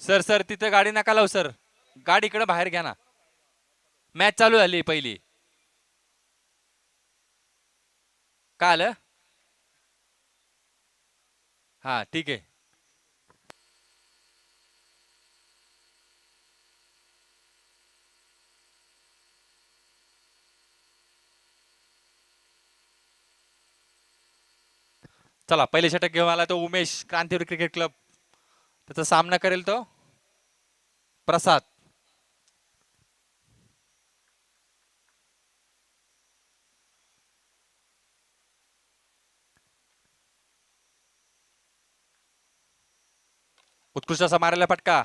Sir sir तिथे गाडी नका लावू सर. गाडी इकडे बाहेर घ्या ना. मॅच चालू झाली पहिली. काय आलं? हा ठीक आहे. चला पहिले षटक घेऊन आला तो उमेश, क्रांतीवीर क्रिकेट क्लब. त्याचा सामना करेल तो प्रसाद. उत्कृष्ट असा मारायला फटका.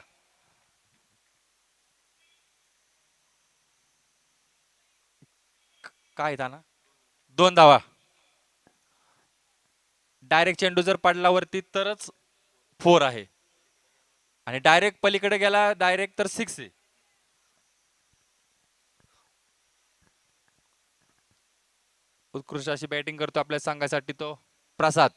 काय था ना, 2 धावा. डायरेक्ट चेंडू जर पडला वरती तरच 4 आहे आणि डायरेक्ट पलीकडे गेला डायरेक्ट तर 6 आहे. उत्कृष्ट अशी बॅटिंग करतो आपल्या संघासाठी तो प्रसाद.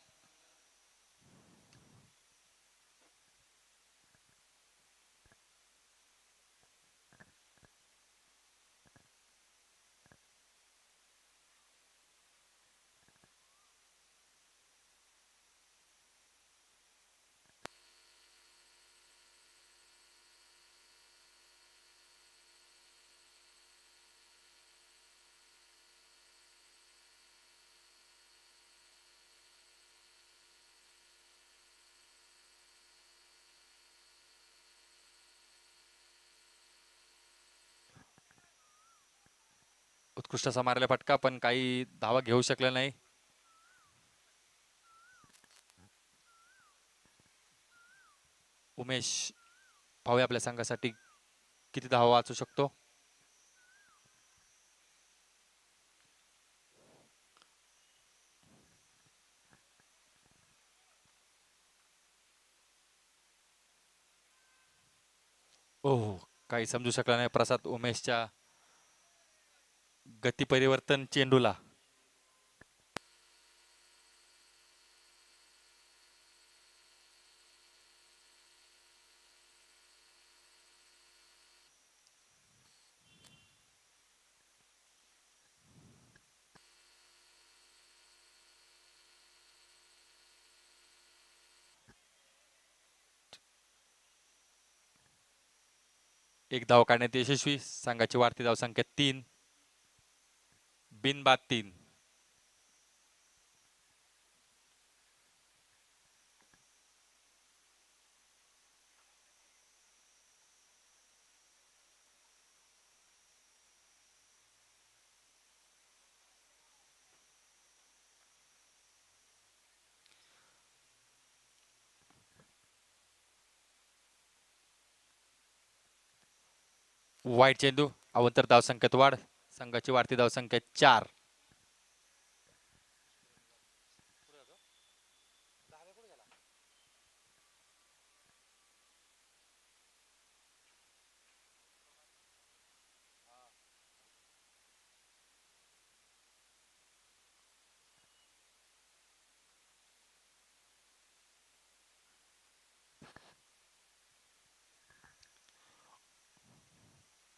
उत्कृष्ट असा मारला फटका पण काही धावा घेऊ शकले नाही. उमेश पाहूया आपल्या संघासाठी किती धावा वाचू शकतो. ओह, काही समजू शकला नाही प्रसाद उमेशच्या गती परिवर्तन चेंडूला. एक धाव काढण्यात यशस्वी. संघाची वाढती धावसंख्या 3. बिनबाद 3. वाईट चेंडू. अवंतर धावसंख्येत वाढ. संघाची वाढती धावसंख्या 4.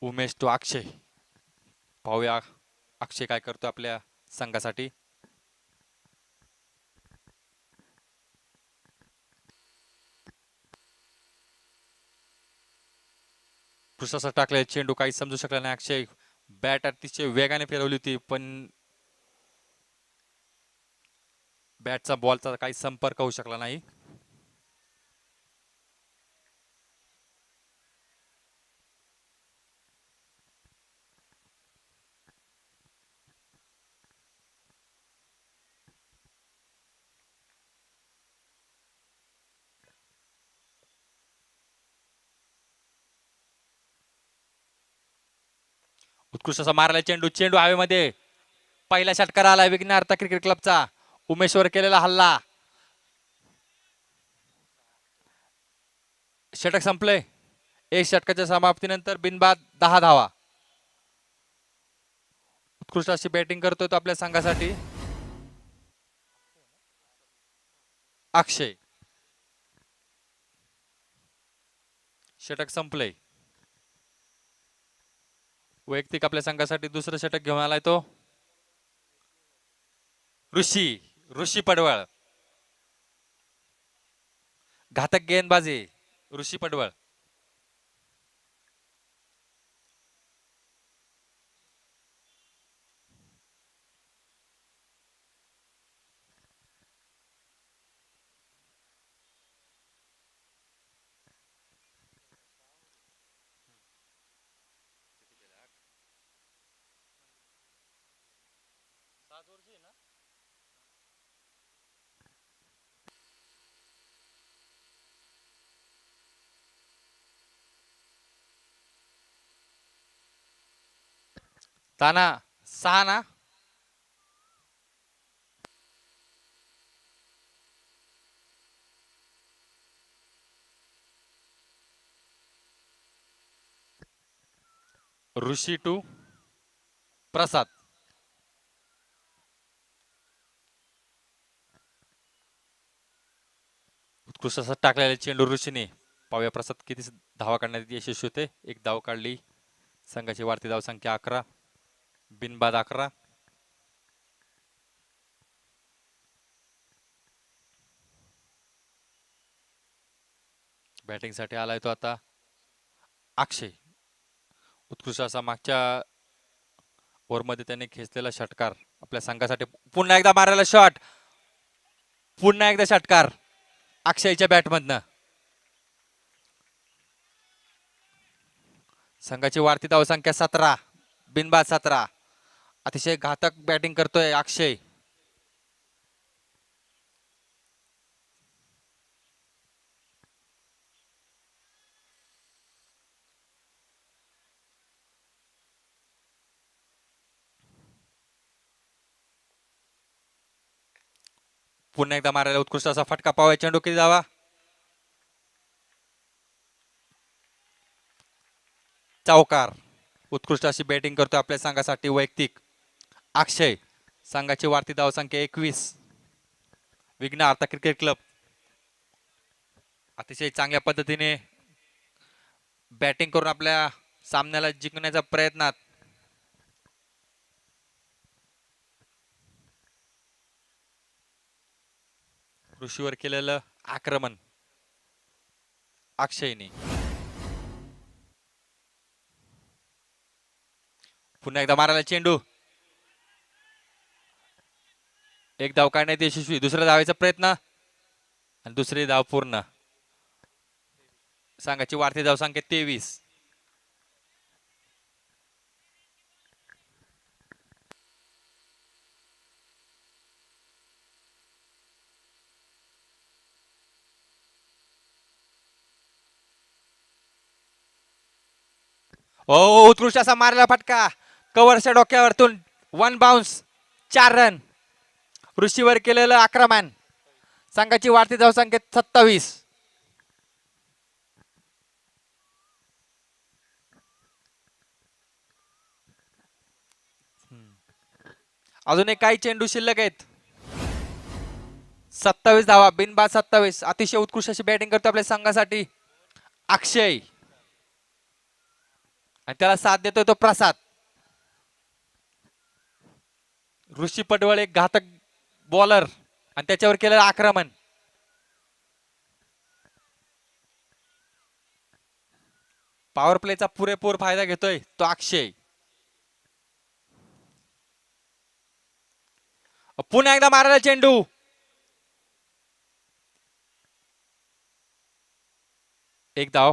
उमेश तो अक्षय. पाहूया अक्षय काय करतो आपल्या संघासाठी. कृष्णाचा टाकलेला चेंडू काही समजू शकला नाही अक्षय. बॅट अतिशय वेगाने फिरवली होती पण बॅटचा बॉलचा काही संपर्क होऊ शकला नाही. उत्कृष्ट असा मारला चेंडू. चेंडू हवेमध्ये. पहिला षटकार आला विघ्नार्थ क्रिकेट क्लबचा. उमेशवर केलेला हल्ला. षटक संपले. एक षटकाच्या समाप्तीनंतर बिनबाद 10 धावा. उत्कृष्ट अशी बॅटिंग करतोय तो आपल्या संघासाठी अक्षय. षटक संपलंय. वैयक्तिक आपल्या संघासाठी दुसरं षटक घेऊन आलाय तो ऋषी ऋषी पडवळ. घातक गेंदबाजी ऋषी पडवळ. ताना 6 ना. ऋषी टू प्रसाद. उत्कृष्ट असा टाकलेला चेंडू ऋषीने. पाहूया प्रसाद किती धावा काढण्यात यशस्वी होते. एक धाव काढली. संघाची वाढती धाव संख्या 11. बिनबाद 11. बॅटिंग साठी आलाय तो आता अक्षय. उत्कृष्ट असा मागच्या ओव्हरमध्ये त्याने खेचलेला षटकार आपल्या संघासाठी. पुन्हा एकदा मारायला शॉट. पुन्हा एकदा षटकार अक्षयच्या बॅटमधनं. संघाची वाढती धावसंख्या 17. बिनबाद 17. अतिशय घातक बॅटिंग करतोय अक्षय. पुन्हा एकदा मारायला उत्कृष्ट असा फटका. पावया चेंडू किती धावा. चौकार. उत्कृष्ट अशी बॅटिंग करतोय आपल्या संघासाठी वैयक्तिक अक्षय. संघाची वाढती धावसंख्या 21. विघ्न आर्ता क्रिकेट क्लब अतिशय चांगल्या पद्धतीने बॅटिंग करून आपल्या सामन्याला जिंकण्याच्या प्रयत्नात. ऋषीवर केलेलं आक्रमण अक्षयने. पुन्हा एकदा मारायला चेंडू. एक धाव काढण्यात यशस्वी. दुसऱ्या धावेचा प्रयत्न आणि दुसरी धाव पूर्ण. संघाची वाढती धावसंख्या 23. ओ उत्कृष्ट असा मारला फटका कव्हरच्या डोक्यावरतून. 1 बाउन्स. 4 रन. ऋषीवर केलेलं आक्रमण. संघाची वाढती धावसंख्या 27. अजून एक काही चेंडू शिल्लक आहेत. 27 धावा. बिनबाद 27. अतिशय उत्कृष्ट अशी बॅटिंग करतो आपल्या संघासाठी अक्षय. आणि त्याला साथ देतोय तो प्रसाद. ऋषी पडवळ एक घातक बॉलर आणि त्याच्यावर केलेलं आक्रमण. पॉवर प्लेचा पुरेपूर फायदा घेतोय तो अक्षय. पुन्हा एकदा मारायला चेंडू. एक धाव.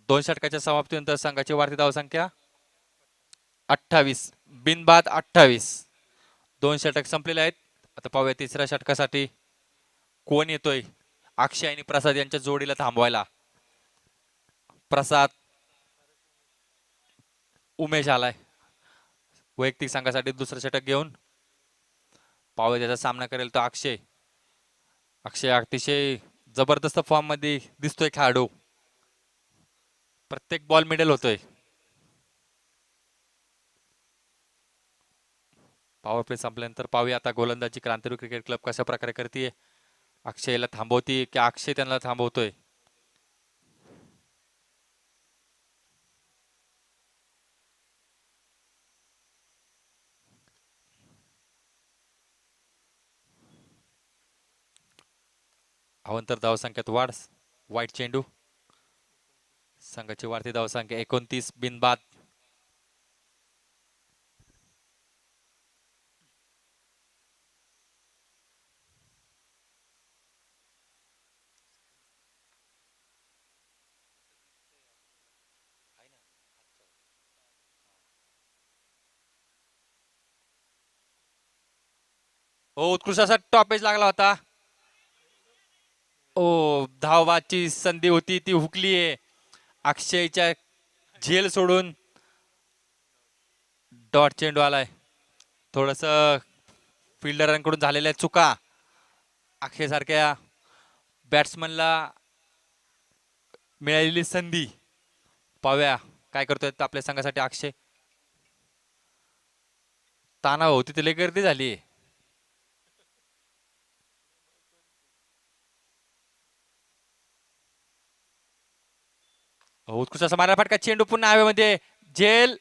2 षटकाच्या समाप्तीनंतर संघाची वाढती धावसंख्या 28. बिनबाद 28. 2 षटक संपलेले आहेत. आता पाहूया तिसऱ्या षटकासाठी कोण येतोय. अक्षय आणि प्रसाद यांच्या जोडीला थांबवायला. प्रसाद. उमेश आलाय वैयक्तिक संघासाठी दुसरं षटक घेऊन. पाहूया त्याचा सामना करेल तो अक्षय. अक्षय अतिशय जबरदस्त फॉर्म मध्ये दिसतोय खेळाडू. प्रत्येक बॉल मिडल होतोय. पॉवर प्ले संपल्यानंतर पाहूया आता गोलंदाजी क्रांतिवीर क्रिकेट क्लब कशा प्रकारे करते. अक्षयला थांबवती की अक्षय त्यांना थांबवतोय. अवंतर धावसंख्येत वाढ. वाईट चेंडू. संघाची वाढती धावसंख्या 29 बिनबाद. हो, उत्कृष्ट असा टॉपेज लागला होता. ओ, धावाची संधी होती ती हुकली आहे. अक्षयच्या झेल सोडून डॉट चेंडू आलाय. थोडस फिल्डरांकडून झालेल्या चुका अक्षय सारख्या बॅट्समनला मिळालेली संधी. पाहूया काय करतोय आपल्या संघासाठी अक्षय. ताना होती तिला गर्दी झाली. उत्कृष्ट असा मारा फटका. चेंडू पुन्हा हवेमध्ये. झेल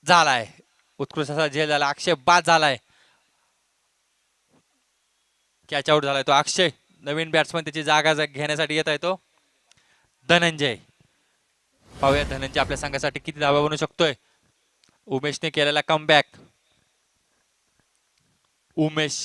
झालाय. उत्कृष्ट असा झेल झाला. अक्षय बाद झालाय. कॅच आउट झालाय तो अक्षय. नवीन बॅट्समन त्याची जागा घेण्यासाठी येत आहे तो धनंजय. पाहूया धनंजय आपल्या संघासाठी किती धावा बनवू शकतोय. उमेशने केलेला कमबॅक. उमेश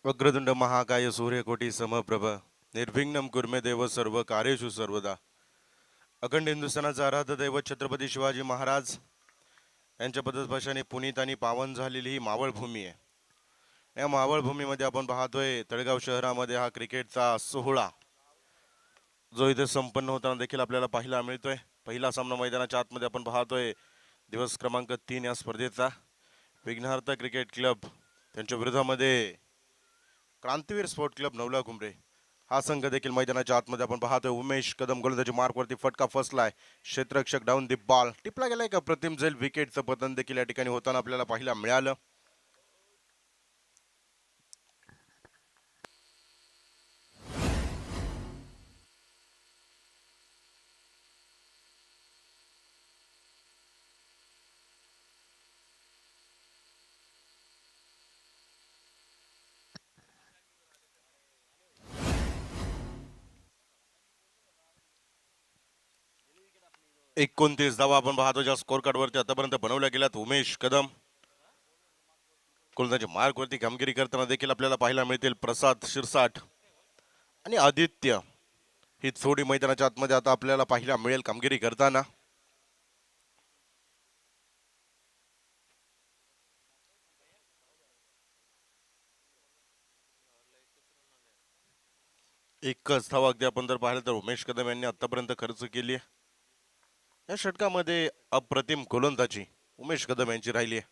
वक्रतुंड महाकाय सूर्यकोटी समप्रभ निर्विघ्नं कुर्मे देव सर्व कार्येषु सर्वदा. अखंड हिंदुस्थानाचा आराध्य दैवत छत्रपती शिवाजी महाराज यांच्या पदस्पर्शाने पुनीत आणि पावन झालेली ही मावळभूमी आहे. या मावळभूमीमध्ये आपण पाहतोय तळेगाव शहरामध्ये हा क्रिकेटचा सोहळा जो इथे संपन्न होताना देखील आपल्याला पाहायला मिळतोय. पहिला सामना मैदानाच्या आतमध्ये आपण पाहतोय दिवस क्रमांक 3 या स्पर्धेचा. विघ्नहर्ता क्रिकेट क्लब त्यांच्या विरोधामध्ये क्रांतीवीर स्पोर्ट क्लब नवला कुंभरे हा संघ देखील मैदानाच्या आतमध्ये आपण पाहतोय. उमेश कदम गोलंदाजी मार्कवरती फटका फसलाय. क्षेत्ररक्षक डाऊन दी बॉल. टिपला गेलाय का प्रतिम झेल. विकेटचं पतन देखील या ठिकाणी होताना आपल्याला पाहायला मिळालं. एकोणतीस धावा आपण पाहतो ज्या स्कोर कार्ड वरती आतापर्यंत बनवल्या गेल्यात. उमेश कदम गोलंदाजी मार्क वरती कामगिरी करताना देखील आपल्याला पाहायला मिळतील. प्रसाद शिरसाट आणि आदित्य ही जोडी मैदानाच्या आतमध्ये आता आपल्याला पाहायला मिळेल कामगिरी करताना. एकच धावा अगदी आपण जर पाहिलं तर उमेश कदम यांनी आतापर्यंत खर्च केली आहे. या षटकामध्ये अप्रतिम गोलंदाजी उमेश कदम यांची राहिली आहे.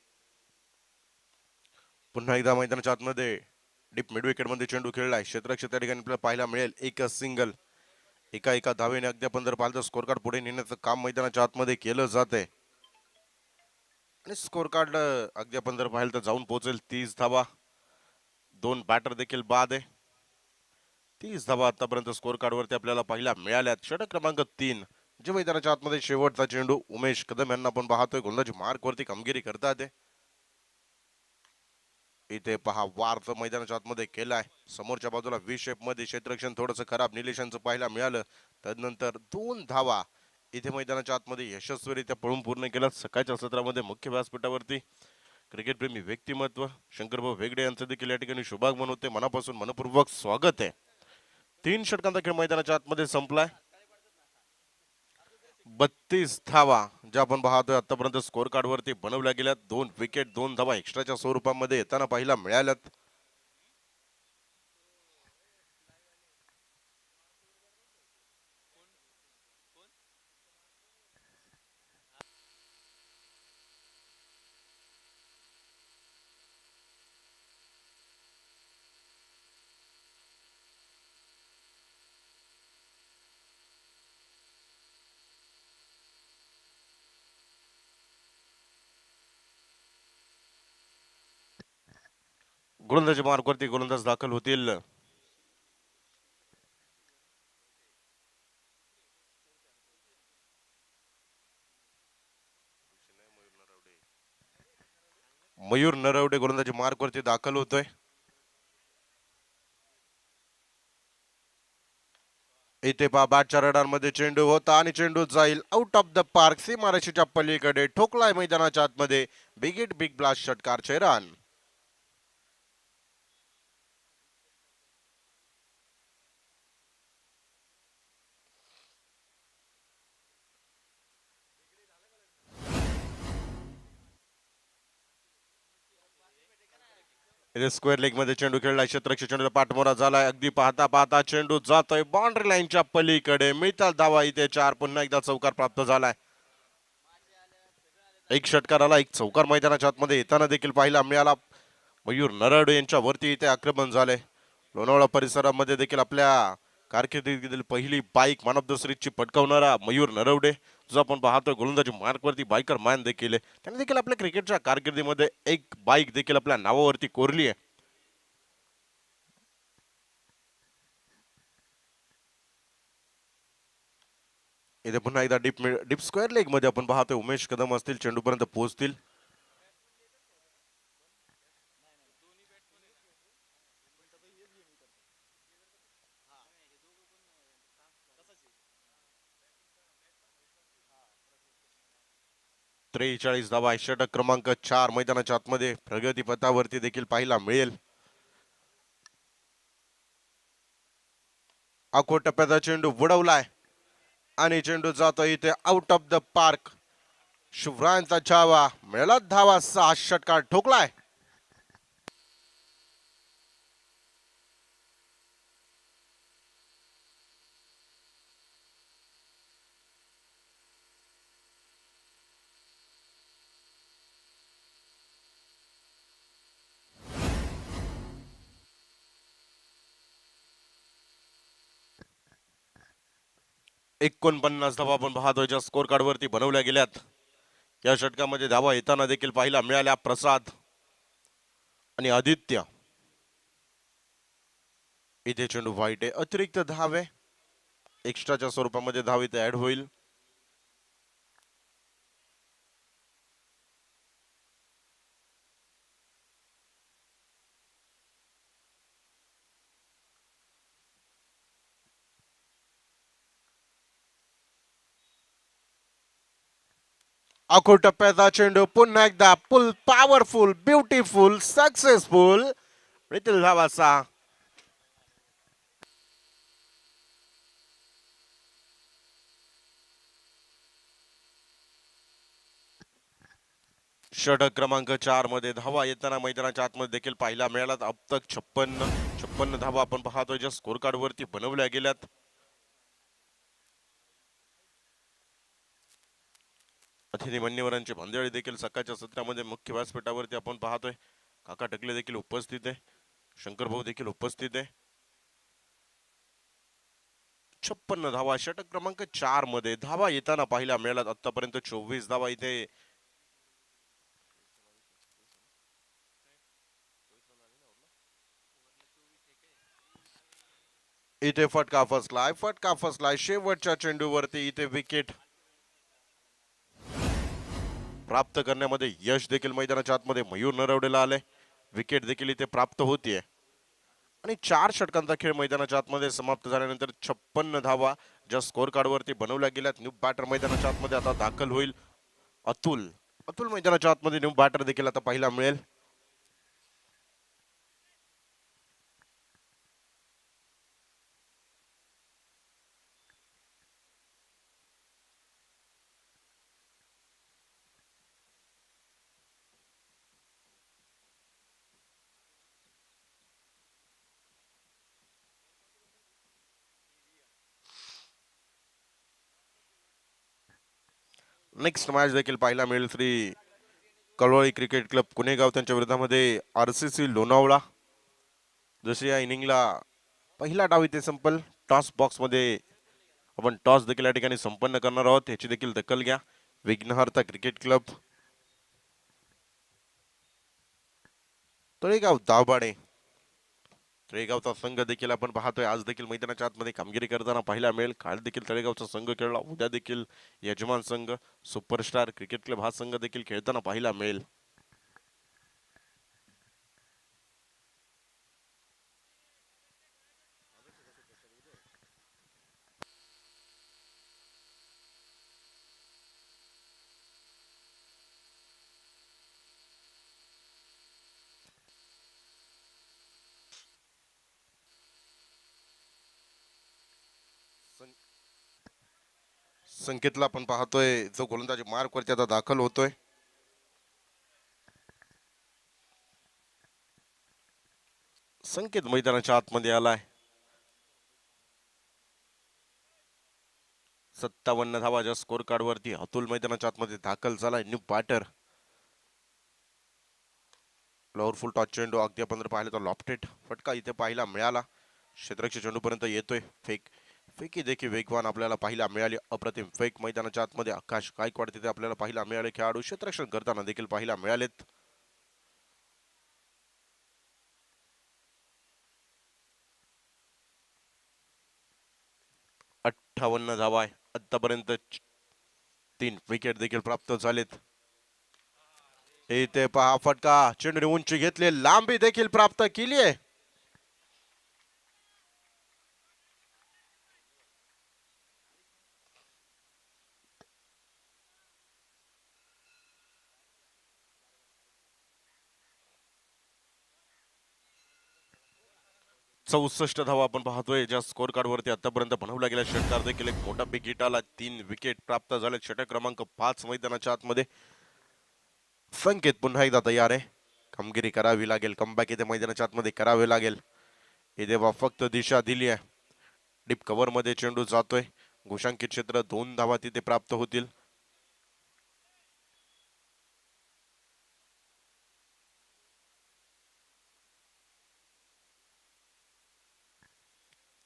पुन्हा एकदा मैदानाच्या आतमध्ये डीप मिड विकेट मध्ये चेंडू खेळलाय. क्षेत्ररक्षक त्या ठिकाणी आपल्याला पाहायला मिळेल. एकच सिंगल. एका धावेने अगदी आपण जर पाहिलं तर स्कोर कार्ड पुढे नेण्याचं काम मैदानाच्या आतमध्ये केलं जात आहे. आणि स्कोर कार्ड अगदी आपण जर पाहिलं तर जाऊन पोहोचेल 30 धावा. 2 बॅटर देखील बाद आहे. 30 धावा आतापर्यंत स्कोर कार्ड वरती आपल्याला पाहायला मिळाल्यात. षटक क्रमांक 3 जे मैदानाच्या आतमध्ये शेवटचा चेंडू उमेश कदम यांना आपण पाहतोय गोलंदाजी मार्क वरती कामगिरी करतात. इथे पहा वारचं मैदानाच्या आतमध्ये केलाय. समोरच्या बाजूला व्ही शेप मध्ये क्षेत्ररक्षण थोडंसं खराब निलेशांचं पाहायला मिळालं. त्यानंतर 2 धावा इथे मैदानाच्या आतमध्ये यशस्वीरित्या पळून पूर्ण केलं. सकाळच्या सत्रामध्ये मुख्य व्यासपीठावरती क्रिकेट प्रेमी व्यक्तिमत्व शंकरभाऊ वेगडे यांचं देखील या ठिकाणी शुभागमन होते. मनापासून मनपूर्वक स्वागत आहे. 3 षटकांचा खेळ मैदानाच्या आतमध्ये संपलाय. 32 धावा ज्या आपण पाहतोय आतापर्यंत स्कोर कार्ड वरती बनवल्या गेल्यात. 2 विकेट 2 धावा एक्स्ट्राच्या स्वरूपामध्ये येताना पाहायला मिळाल्यात. गोलंदाजी मार्कवरती गोलंदाज दाखल होतील. मयूर नरवडे गोलंदाजी मार्कवरती दाखल होतोय. इथे पहा बॅटच्या रडारमध्ये चेंडू होता आणि चेंडू जाईल आउट ऑफ द पार्क. सीमारेषेच्या पलीकडे ठोकलाय मैदानाच्या आतमध्ये. बिग हिट बिग ब्लास्ट षटकारचे रन. इथे स्क्वेअर लेग मध्ये चेंडू खेळलाय. क्षेत्ररक्षक चेंडूला पाठमोरा झालाय. अगदी पाहता पाहता चेंडू जातोय बाउंड्री लाईनच्या पलीकडे. मिळतात धावा इथे 4. पुन्हा एकदा चौकार प्राप्त झालाय. एक षटकाराला एक चौकार मैदानाच्या आतमध्ये येताना देखील पाहायला मिळाला. मयूर नरवडे यांच्या वरती इथे आक्रमण झाले. लोणावळा परिसरामध्ये देखील आपल्या कारकिर्दीतील पहिली बाईक मान ऑफ द सिरीजची पटकावणारा मयूर नरवडे जो आपण पाहतोय गोलंदाजी मार्कवरती बायकर मॅन देखील आहे. त्याने देखील आपल्या क्रिकेटच्या कारकिर्दीमध्ये एक बाईक देखील आपल्या नावावरती कोरली आहे. इथे पुन्हा एकदा डीप स्क्वेअर लेग मध्ये आपण पाहतोय उमेश कदम असतील चेंडूपर्यंत पोहोचतील. त्रेचाळीस धावा षटक क्रमांक 4 मैदानाच्या आतमध्ये प्रगती पथावरती देखील पाहायला मिळेल. आखो टप्प्याचा चेंडू बुडवलाय आणि चेंडू जातो इथे आउट ऑफ द पार्क. शुभ्रांचा छावा मिळाला धावा 6. षटकार ठोकलाय. एकोणपन्नास धावा आपण पाहतोय ज्या स्कोर कार्ड वरती बनवल्या गेल्यात. या षटकामध्ये धावा येताना देखील पाहायला मिळाल्या. प्रसाद आणि आदित्य. इथे चेंडू व्हाईट आहे. अतिरिक्त धावे एक्स्ट्राच्या स्वरूपामध्ये धाव इथे ऍड होईल. आखो टप्प्याचा चेंडू पुन्हा एकदा फुल पॉवरफुल ब्युटिफुल सक्सेसफुल. येथील धावा 6. षटक क्रमांक 4 मध्ये धावा येताना मैदानाच्या आतमध्ये देखील पाहायला मिळाला. अब तक 56 धावा आपण पाहतोय ज्या स्कोर कार्ड वरती बनवल्या गेल्यात. अतिथी मान्यवरांची भांदेळी देखील सकाळच्या सत्रामध्ये मुख्य व्यासपीठावरती आपण पाहतोय. काका टकले देखील उपस्थित आहे. शंकर भाऊ देखील उपस्थित आहे. 56 धावा षटक क्रमांक 4 मध्ये धावा येताना पाहायला मिळाला. आतापर्यंत 24 धावा इथे इथे फटका फसलाय शेवटच्या चेंडूवरती. इथे विकेट प्राप्त करण्यामध्ये यश देखील मैदानाच्या आतमध्ये मयूर नरवडेला आले. विकेट देखील इथे प्राप्त होतीये आणि 4 षटकांचा खेळ मैदानाच्या आतमध्ये समाप्त झाल्यानंतर 56 धावा ज्या स्कोर कार्ड वरती बनवल्या गेल्यात. न्यू बॅटर मैदानाच्या आतमध्ये आता दाखल होईल. अतुल मैदानाच्या आतमध्ये न्यू बॅटर देखील आता पाहायला मिळेल. नेक्स्ट मॅच देखील पाहायला मिळेल श्री कळवळी क्रिकेट क्लब कुणेगाव त्यांच्या विरोधामध्ये RCC लोणावळा. जसे या इनिंगला पहिला डाव इथे संपल, टॉस बॉक्स मध्ये आपण टॉस देखील या ठिकाणी संपन्न करणार आहोत, याची देखील दखल घ्या. विघ्नहर्ता क्रिकेट क्लब तळेगाव दाभाडे, तळेगावचा संघ देखील आपण पाहतोय आज देखील मैदानाच्या आतमध्ये कामगिरी करताना पाहायला मिळेल. काल देखील तळेगावचा संघ खेळला, उद्या देखील यजमान संघ सुपरस्टार क्रिकेट क्लब हा संघ देखील खेळताना पाहायला मिळेल. संकेतला आपण पाहतोय जो गोलंदाजी मार्क वरती आता दाखल होतोय. संकेत मैदानाच्या आतमध्ये आलाय. 57 धावाच्या स्कोर कार्ड वरती अतुल मैदानाच्या आतमध्ये दाखल झालाय. न्यू बॅटर, फ्लोअरफुल टॉच चेंडू अगदी आपण जर पाहिलं तर लॉफ्टेड फटका इथे पाहायला मिळाला. क्षेत्ररक्षक चेंडू पर्यंत येतोय. फेकी देखील वेगवान आपल्याला पाहायला मिळाली. अप्रतिम फेक मैदानाच्या आतमध्ये आकाश गायकवाड तिथे आपल्याला पाहायला मिळाले. खेळाडू क्षेत्ररक्षण करताना देखील पाहायला मिळालेत. अठ्ठावन्न धावा आहे आतापर्यंत. 3 विकेट देखील प्राप्त झालेत. इथे पहा फटका, चेंडूने उंची घेतली, लांबी देखील प्राप्त केली आहे. चौसष्ट धावा आपण पाहतोय ज्या स्कोर कार्ड वरती आतापर्यंत बनवला गेला. षटकार देखील एक मोठा बिग हिट आला. 3 विकेट प्राप्त झाले. षटक क्रमांक 5 मैदानाच्या आतमध्ये. संकेत पुन्हा एकदा तयार आहे. कामगिरी करावी लागेल, कमबॅक इथे मैदानाच्या आतमध्ये करावे लागेल. इथे फक्त दिशा दिली आहे. डीप कव्हर मध्ये चेंडू जातोय. घोषांकित क्षेत्र 2 धावा तिथे प्राप्त होतील.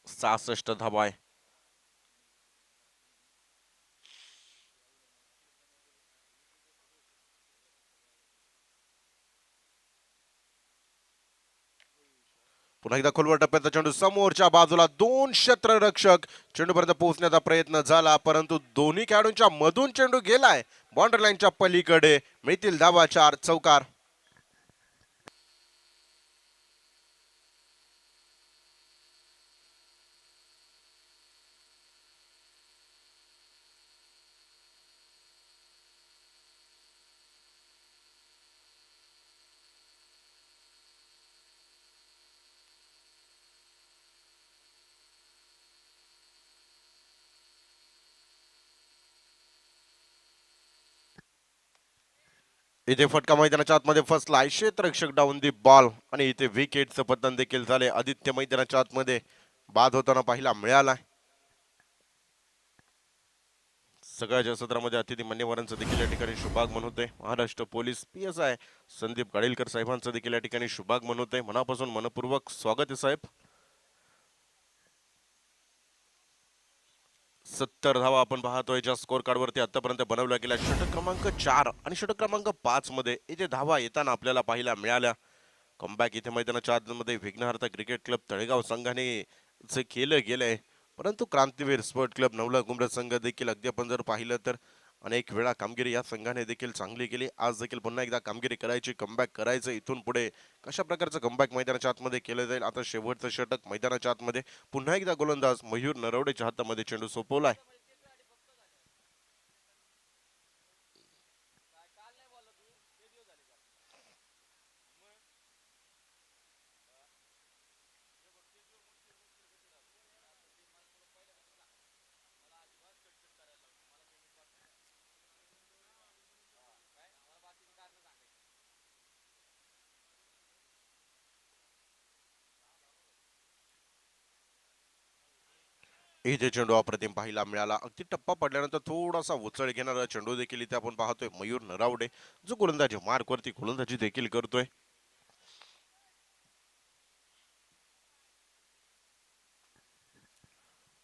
66 धावा आहे. पुन्हा एकदा खोलवर टप्प्याचा चेंडू समोरच्या बाजूला. 2 क्षेत्ररक्षक चेंडूपर्यंत पोहोचण्याचा प्रयत्न झाला, परंतु दोन्ही खेळाडूंच्या मधून चेंडू गेलाय बाउंड्री लाईनच्या पलीकडे. मिळतील धावा 4 चौकार. इथे फटका मैदानाच्या आतमध्ये फसलाय. क्षेत्ररक्षक डाऊन दी बॉल आणि इथे विकेटचं पतन देखील झाले. आदित्य मैदानाच्या आतमध्ये बाद होताना पाहायला मिळाला. सगळ्याच्या सत्रामध्ये अतिथी मान्यवरांचं देखील या ठिकाणी शुभागमन होते. महाराष्ट्र पोलीस PSI संदीप गाडेलकर साहेबांचं देखील या ठिकाणी शुभागमन होते. मनापासून मनपूर्वक स्वागत आहे साहेब. 70 धावा आपण पाहतोय ज्या स्कोर कार्ड वरती आतापर्यंत बनवल्या गेल्या. षटक क्रमांक 4 आणि षटक क्रमांक 5 मध्ये इथे धावा येताना आपल्याला पाहायला मिळाल्या. कमबॅक इथे मैदानाच्या आतमध्ये विघ्नहर्ता क्रिकेट क्लब तळेगाव संघाने जे केलं गेलंय, परंतु क्रांतीवीर स्पोर्ट क्लब नवला गुमरज संघ देखील अगदी आपण जर पाहिलं तर अनेक वेळा कामगिरी या संघाने देखील चांगली केली. आज देखील पुन्हा एकदा कामगिरी करायची, कमबॅक करायचं. इथून पुढे कशा प्रकारचं कमबॅक मैदानाच्या आतमध्ये केलं जाईल. आता शेवटचं षटक मैदानाच्या आतमध्ये. पुन्हा एकदा गोलंदाज मयूर नरवडेच्या हातामध्ये चेंडू सोपवलाय. इथे चेंडू अप्रतिम पाहायला मिळाला. अगदी टप्पा पडल्यानंतर थोडासा उचल घेणारा चेंडू देखील इथे आपण पाहतोय मयूर नरावडे, जो गोलंदाजी मार्कवरती गोलंदाजी देखील करतोय.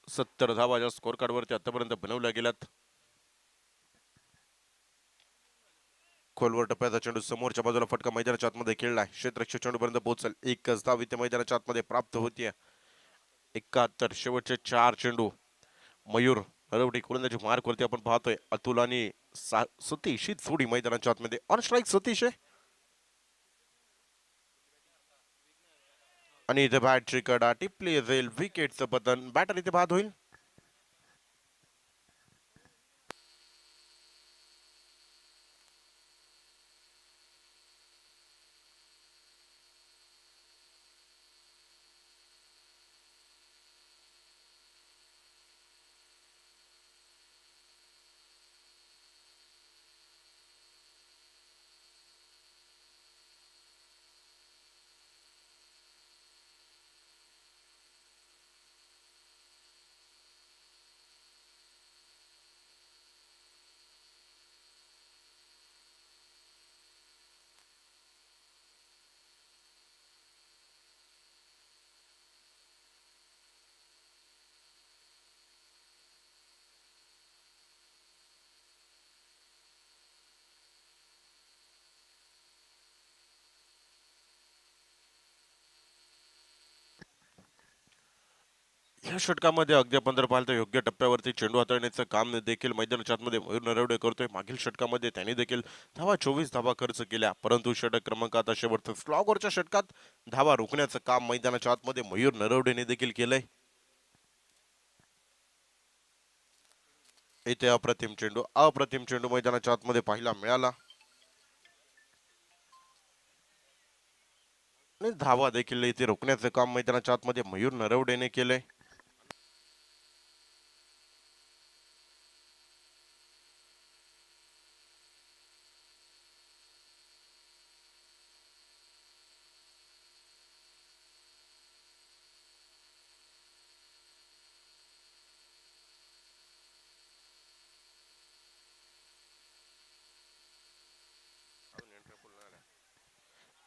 70 धावा स्कोर कार्ड वरती आतापर्यंत बनवल्या गेल्यात. खोलवर टप्प्याचा चेंडू समोरच्या बाजूला फटका मैदानाच्या आतमध्ये खेळलाय. क्षेत्ररक्षक चेंडूपर्यंत पोहोचल. एकच धाव इथे मैदानाच्या आतमध्ये प्राप्त होतीये. 71 शेवटचे 4 चेंडू. मयूर नरवडे गोलंदाजी मार्कवरती आपण पाहतोय. अतुल आणि सतीश ही जोडी मैदानाच्या आतमध्ये. ऑन स्ट्राईक सतीश आहे आणि इथे बॅटची कडा टिपली जाईल. विकेटचं पतन. बॅटर इथे बाद होईल. या षटकामध्ये अगदी आपण जर पाहिलं तर योग्य टप्प्यावरती चेंडू हाताळण्याचं काम देखील मैदानाच्या आतमध्ये मयूर नरवडे करतोय. मागील षटकामध्ये त्यांनी देखील 24 धावा खर्च केल्या, परंतु षटक क्रमांक आता शेवटचं स्लॉगरच्या षटकात धावा रोखण्याचं काम मैदानाच्या आतमध्ये मयूर नरवडेने देखील केलंय. इथे अप्रतिम चेंडू मैदानाच्या आतमध्ये पाहायला मिळाला आणि धावा देखील इथे रोखण्याचं काम मैदानाच्या आतमध्ये मयूर नरवडेने केलंय.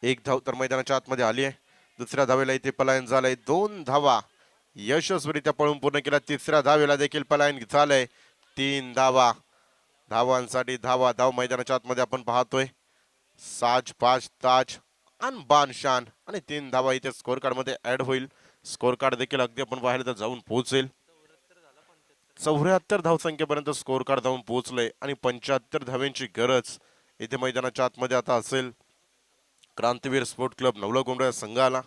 एक धाव तर मैदानाच्या आतमध्ये आली आहे. दुसऱ्या धावेला इथे पलायन झालंय. 2 धावा यशस्वीरित्या पळून पूर्ण केला. तिसऱ्या धावेला देखील पलायन झालंय. 3 धावा. धावांसाठी धाव मैदानाच्या आतमध्ये आपण पाहतोय. साज पाच ताज आणि बानशान आणि 3 धावा इथे स्कोर कार्ड मध्ये ऍड होईल. स्कोर कार्ड देखील अगदी आपण पाहिलं तर जाऊन पोहोचेल. 74 धावसंख्येपर्यंत स्कोर कार्ड जाऊन पोहोचलंय आणि 75 धाव्यांची गरज इथे मैदानाच्या आतमध्ये आता असेल क्रांतीवीर स्पोर्ट क्लब नवला गोंडा संघाला.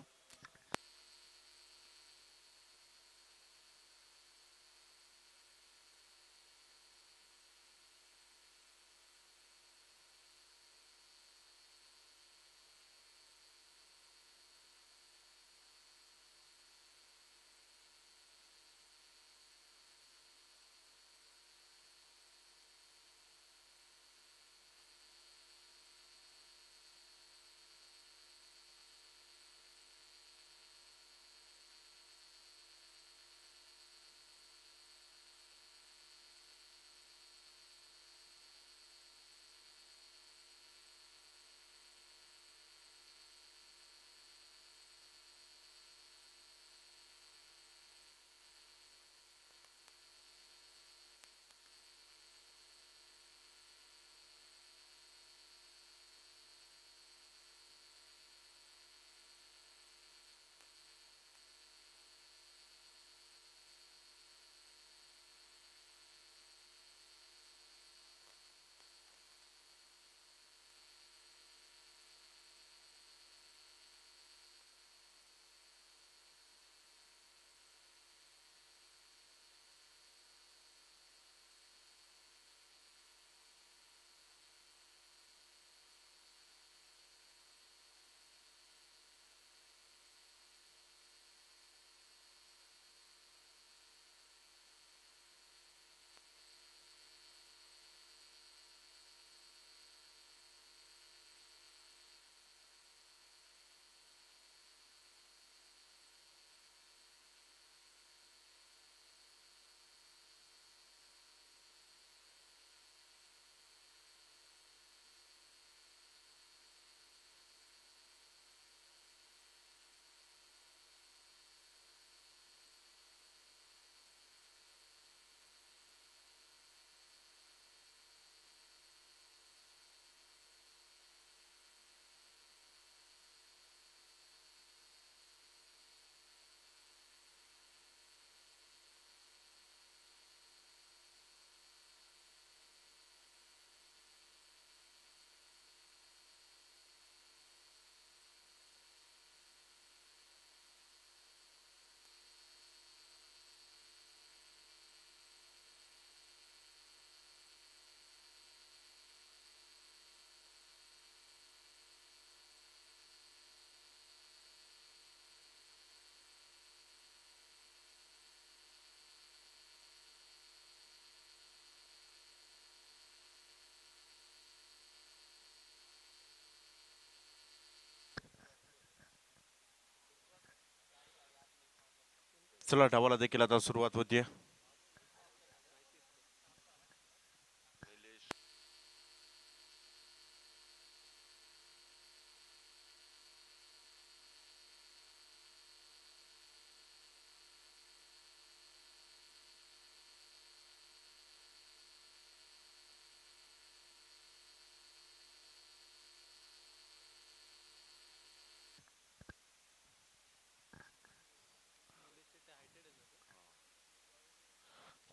चला डावाला देखील आता सुरुवात होतीये.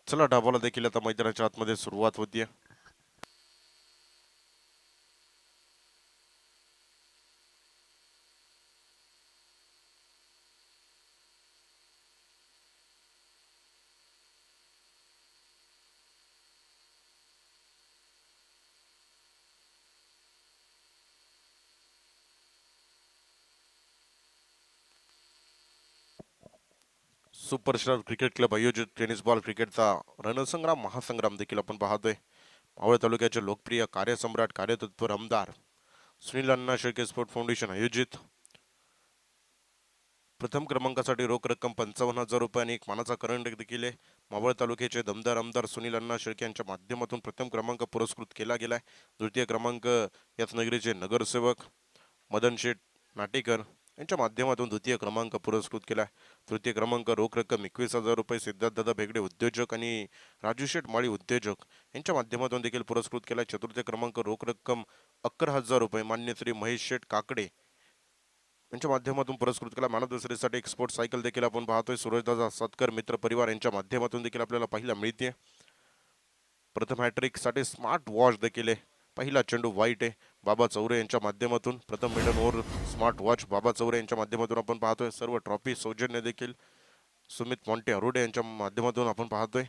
चला डावाला देखील आता मैदानाच्या आतमध्ये सुरुवात होतीये. सुपरस्टार क्रिकेट क्लब आयोजित टेनिस बॉल क्रिकेटचा रणसंग्राम महासंग्राम देखील आपण पाहतोय. मावळ तालुक्याचे लोकप्रिय कार्यसम्राट कार्यतत्पर आमदार सुनील अण्णा शेळके स्पोर्ट फाउंडेशन आयोजित प्रथम क्रमांकासाठी रोख रक्कम 55,000 रुपये आणि एक मानाचा करंडक देखील आहे. मावळ तालुक्याचे दमदार आमदार सुनील अण्णा शेळके यांच्या माध्यमातून प्रथम क्रमांक पुरस्कृत केला गेलाय. द्वितीय क्रमांक याच नगरीचे नगरसेवक मदन शेठ नाटेकर यांच्या माध्यमातून द्वितीय क्रमांक पुरस्कृत केलाय. तृतीय क्रमांक रोख रक्कम 21,000 रुपये सिद्धार्थदादा भेगडे उद्योजक आणि राजू शेठ माळी उद्योजक यांच्या माध्यमातून देखील पुरस्कृत केलाय. चतुर्थ क्रमांक रोख रक्कम 11,000 रुपये मान्य श्री महेश शेठ काकडे यांच्या माध्यमातून पुरस्कृत केला. मानव दसऱ्यासाठी एक स्पोर्ट्स सायकल देखील आपण पाहतोय. सूरजदादा सतकर मित्र परिवार यांच्या माध्यमातून देखील आपल्याला पाहायला मिळते. प्रथम हॅट्रिक साठी स्मार्ट वॉच देखील आहे. पहिला चेंडू वाईट आहे बाबा चौरे यांच्या माध्यमातून. प्रथम मिडन ओव्हर स्मार्ट वॉच बाबा चौरे यांच्या माध्यमातून आपण पाहतोय. सर्व ट्रॉफी सौजन्य देखील सुमित मोंटे अरोडे यांच्या माध्यमातून आपण पाहतोय.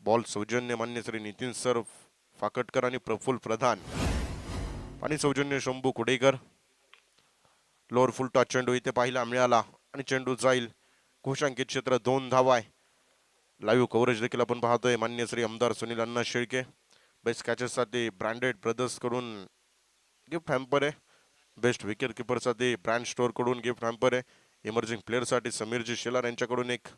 बॉल सौजन्य मान्य श्री नितीन सर फाकटकर आणि प्रफुल्ल प्रधान. आणि सौजन्य शंभू कुडेकर. लोअर फुल टॉस चेंडू इथे पाहायला मिळाला आणि चेंडू जाईल. घोषांकित क्षेत्र 2 धावा आहे. लाईव्ह कव्हरेज देखील आपण पाहतोय. मान्य श्री आमदार सुनील अण्णा शेळके. बेस्ट कॅचेससाठी ब्रँडेड ब्रदर्स कडून गिफ्ट हॅम्पर आहे. बेस्ट विकेट किपरसाठी ब्रँड स्टोअर कडून गिफ्ट हॅम्पर आहे. इमर्जिंग प्लेअरसाठी समीरजी शेलार यांच्याकडून एक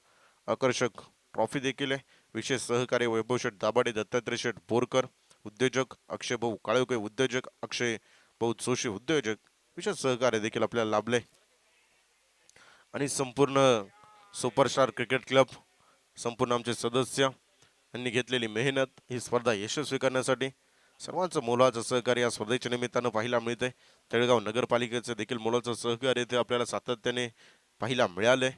आकर्षक ट्रॉफी देखील आहे. विशेष सहकार्य वैभव शेठ दाभाडे दत्तात्रय शेठ बोरकर उद्योजक, अक्षय भाऊ काळुके उद्योजक, अक्षय भाऊ जोशी उद्योजक विशेष सहकार्य देखील आपल्याला लाभले. आणि संपूर्ण सुपरस्टार क्रिकेट क्लब संपूर्ण आमचे सदस्य यांनी घेतलेली मेहनत ही स्पर्धा यशस्वी करण्यासाठी सर्वांचं मोलाचं सहकार्य या स्पर्धेच्या निमित्तानं पाहायला मिळते. तळेगाव नगरपालिकेचे देखील मोलाचं सहकार्य ते आपल्याला सातत्याने पाहायला मिळाले.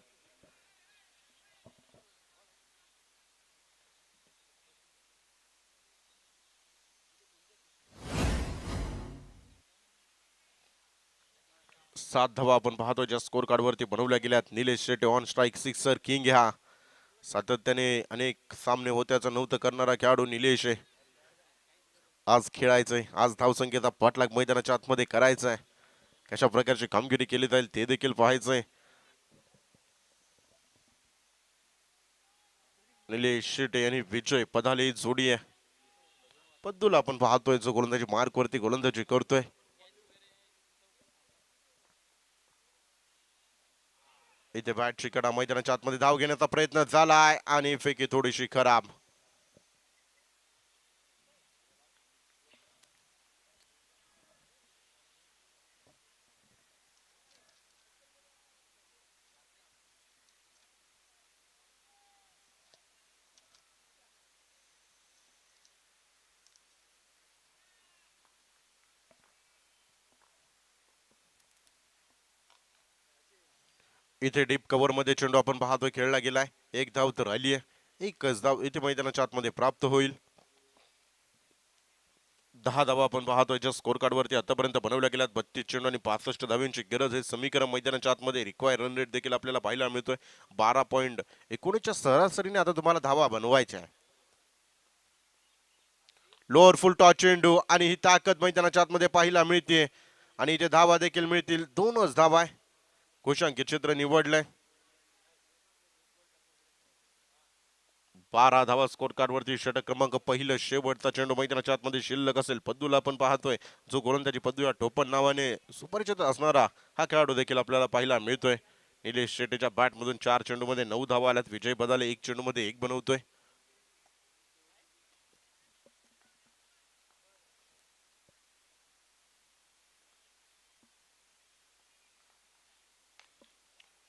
सात धावा आपण पाहतो ज्या स्कोर कार्ड वरती बनवल्या गेल्यात. Nilesh Shete on strike sixer king. ह्या सातत्याने अनेक सामने होत्याचं नव्हतं करणारा खेळाडू निलेश आहे. आज खेळायचंय, आज धावसंख्येचा पाठलाग मैदानाच्या आतमध्ये करायचा आहे. कशा प्रकारची कामगिरी केली जाईल ते देखील पाहायचंय. निलेश शेटे आणि विजय पदाले जोडी आहे. पद्दूला आपण पाहतोय जो गोलंदाजी मार्क वरती गोलंदाजी करतोय. इथे बॅट चिकडा मैदानाच्या आतमध्ये धाव घेण्याचा प्रयत्न झालाय आणि फेकी थोडीशी खराब. इथे डीप कव्हर मध्ये चेंडू आपण पाहतोय खेळला गेलाय. एक धाव तर आली आहे. एकच धाव इथे मैदानाच्या आतमध्ये प्राप्त होईल. 10 धावा आपण पाहतोय ज्या स्कोर कार्ड वरती आतापर्यंत बनवल्या गेल्यात. 32 चेंडू आणि 65 धावांची गरज आहे. समीकरण मैदानाच्या आतमध्ये रिक्वायर रन रेट देखील आपल्याला पाहायला मिळतोय 12.19 च्या सरासरीने आता तुम्हाला धावा बनवायच्या आहे. लोअर फुल टॉस चेंडू आणि ही ताकद मैदानाच्या आतमध्ये पाहायला मिळते आणि इथे धावा देखील मिळतील. 2च धावा आहे. घोषांकित क्षेत्र निवडलंय. 12 धावा स्कोर कार्ड वरती. षटक क्रमांक पहिलं शेवटचा चेंडू मैदानाच्या आतमध्ये शिल्लक असेल. पद्दूला आपण पाहतोय जो गोलंदाजी पद्दू या टोपण नावाने सुपरिचित असणारा हा खेळाडू देखील आपल्याला पाहायला मिळतोय. निलेश शेटेच्या बॅट मधून 4 चेंडूमध्ये 9 धावा आल्यात. विजय बदाले 1 चेंडूमध्ये 1 बनवतोय.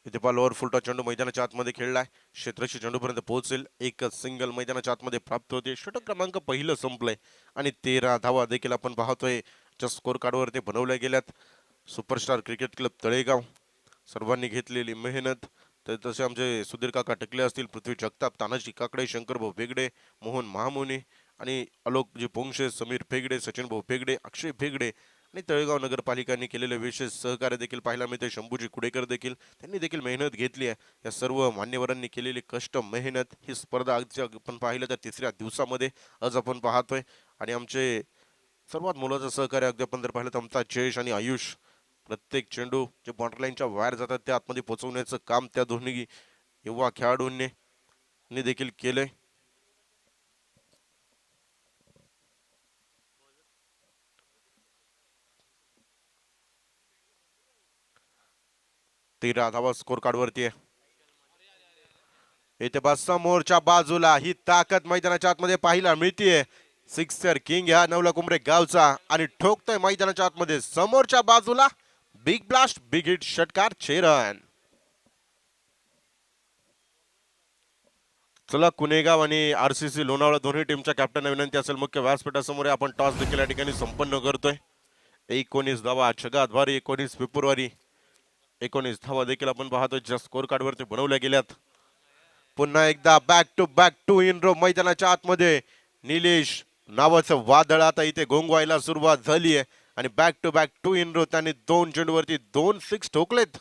इथे बॉल ओव्हर फुलटा चेंडू मैदानाच्या आतमध्ये खेळलाय. क्षेत्रक्षी चेंडूपर्यंत पोहोचेल. एकच सिंगल मैदानाच्या आतमध्ये प्राप्त होते. षटक क्रमांक पहिलं संपलंय आणि 13 धावा देखील आपण पाहतोय स्कोर कार्डवर ते बनवल्या गेल्यात. सुपरस्टार क्रिकेट क्लब तळेगाव सर्वांनी घेतलेली मेहनत. तर तसे आमचे सुधीर काका टकले असतील, पृथ्वी जगताप, तानाजी काकडे, शंकरभाऊ फेगडे, मोहन महामुनी आणि आलोकजी पोंक्षे, समीर फेगडे, सचिन भाऊ फेगडे, अक्षय फेगडे आणि तळेगाव नगरपालिकांनी केलेले विशेष सहकार्य देखील पाहायला मिळते. शंभूजी कुडेकर देखील त्यांनी देखील मेहनत घेतली आहे. या सर्व मान्यवरांनी केलेली कष्ट मेहनत ही स्पर्धा आज आपण पाहिलं तर तिसऱ्या दिवसामध्ये आज आपण पाहतोय. आणि आमचे सर्वात मोलाचं सहकार्य अगदी आपण जर पाहिलं तर आमचा जयेश आणि आयुष प्रत्येक चेंडू जे बॉर्डर लाईनच्या बाहेर जातात ते आतमध्ये पोहोचवण्याचं काम त्या दोन्ही युवा खेळाडूंनी देखील केलंय. तेरा धावा स्कोर कार्ड वरती आहे. इथे बा समोरच्या बाजूला ही ताकद मैदानाच्या आतमध्ये पाहायला मिळतीये. सिक्सर किंग ह्या नवला कुंभरे गावचा आणि ठोकतोय मैदानाच्या आतमध्ये समोरच्या बाजूला. बिग ब्लास्ट बिग हिट षटकार 6 रन. चला कुणेगाव आणि आरसीसी लोणावळा दोन्ही टीमच्या कॅप्टनना विनंती असेल मुख्य व्यासपीठासमोर आपण टॉस देखील या ठिकाणी संपन्न करतोय. 19 धावा जगात भारी 19 फेब्रुवारी 19 धावा देखील आपण पाहतोय ज्या स्कोर कार्ड वरती बनवल्या गेल्यात. पुन्हा एकदा बॅक टू इन रो मैदानाच्या आतमध्ये निलेश नावाचं वादळ आता इथे गोंगवायला सुरुवात झाली आहे आणि बॅक टू इन रो त्यांनी 2 चेंडूवरती 2 सिक्स ठोकलेत.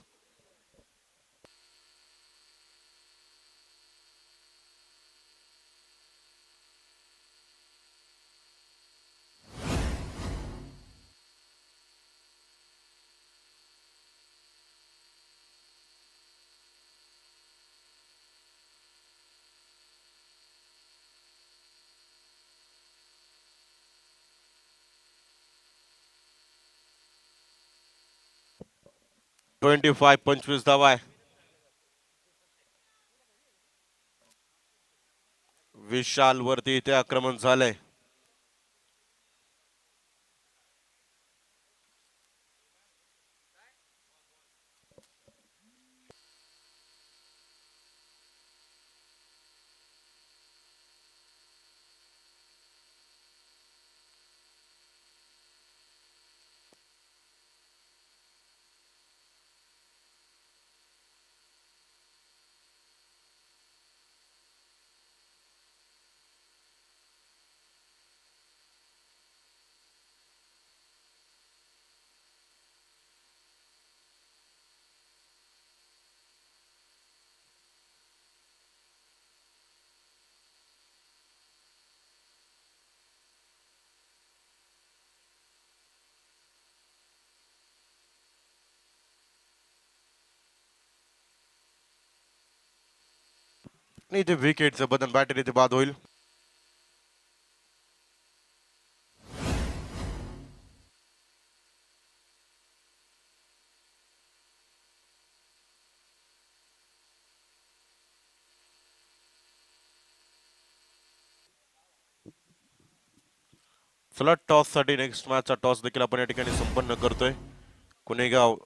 ट्वेंटी 25 धावा आहे. विशाल वरती इथे आक्रमण झालंय. आणि इथे विकेटचं बदन बॅटर इथे बाद होईल. चला टॉस साठी नेक्स्ट मॅचचा टॉस देखील आपण या ठिकाणी संपन्न करतोय. कुणेगाव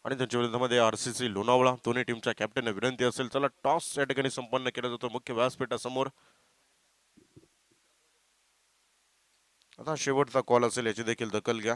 आणि त्यांच्या विरोधामध्ये आरसीसी लोणावळा दोन्ही टीमच्या कॅप्टनने विनंती असेल. चला टॉस या ठिकाणी संपन्न केला जातो मुख्य व्यासपीठासमोर. आता शेवटचा कॉल असेल याची देखील दखल घ्या.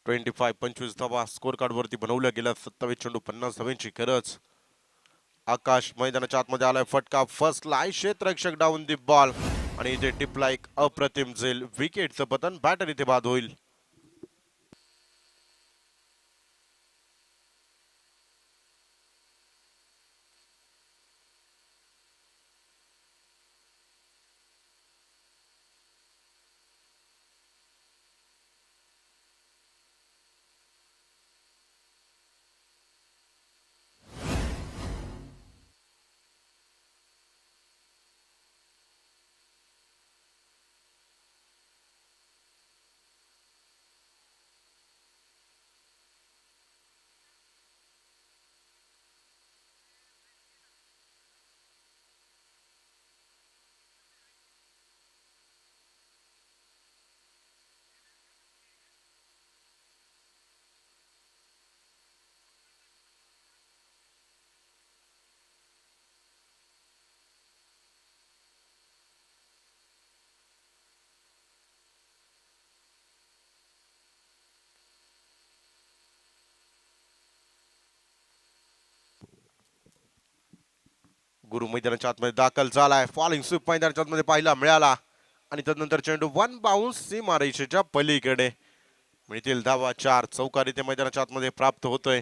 ट्वेंटी 25 धावा स्कोर कार्ड वरती बनवल्या गेल्या. 27 चेंडू 50 धावांची गरज. आकाश मैदानाच्या आतमध्ये आलाय, फटका फसलाय, क्षेत्ररक्षक डाऊन दी बॉल आणि इथे टिपला एक अप्रतिम झेल, विकेटचं पतन, बॅटर इथे बाद होईल. गुरु मैदानाच्या आतमध्ये दाखल झालाय, फॉलिंग स्वीप मैदानाच्या आतमध्ये पाहायला मिळाला आणि त्यानंतर चेंडू वन बाउन्स सीमारेषेच्या पलीकडे. मिळतील धावा 4, चौकार इथे मैदानाच्या आतमध्ये प्राप्त होतोय.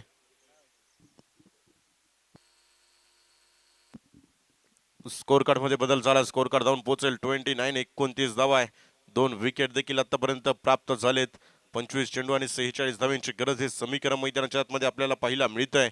स्कोर कार्ड मध्ये बदल झाला, स्कोर कार्ड जाऊन पोहोचेल 29-29 धावा आहे. 2 विकेट देखील आतापर्यंत प्राप्त झालेत. 25 चेंडू आणि 46 धावांची गरज हे समीकरण मैदानाच्या आतमध्ये आपल्याला पाहायला मिळतंय.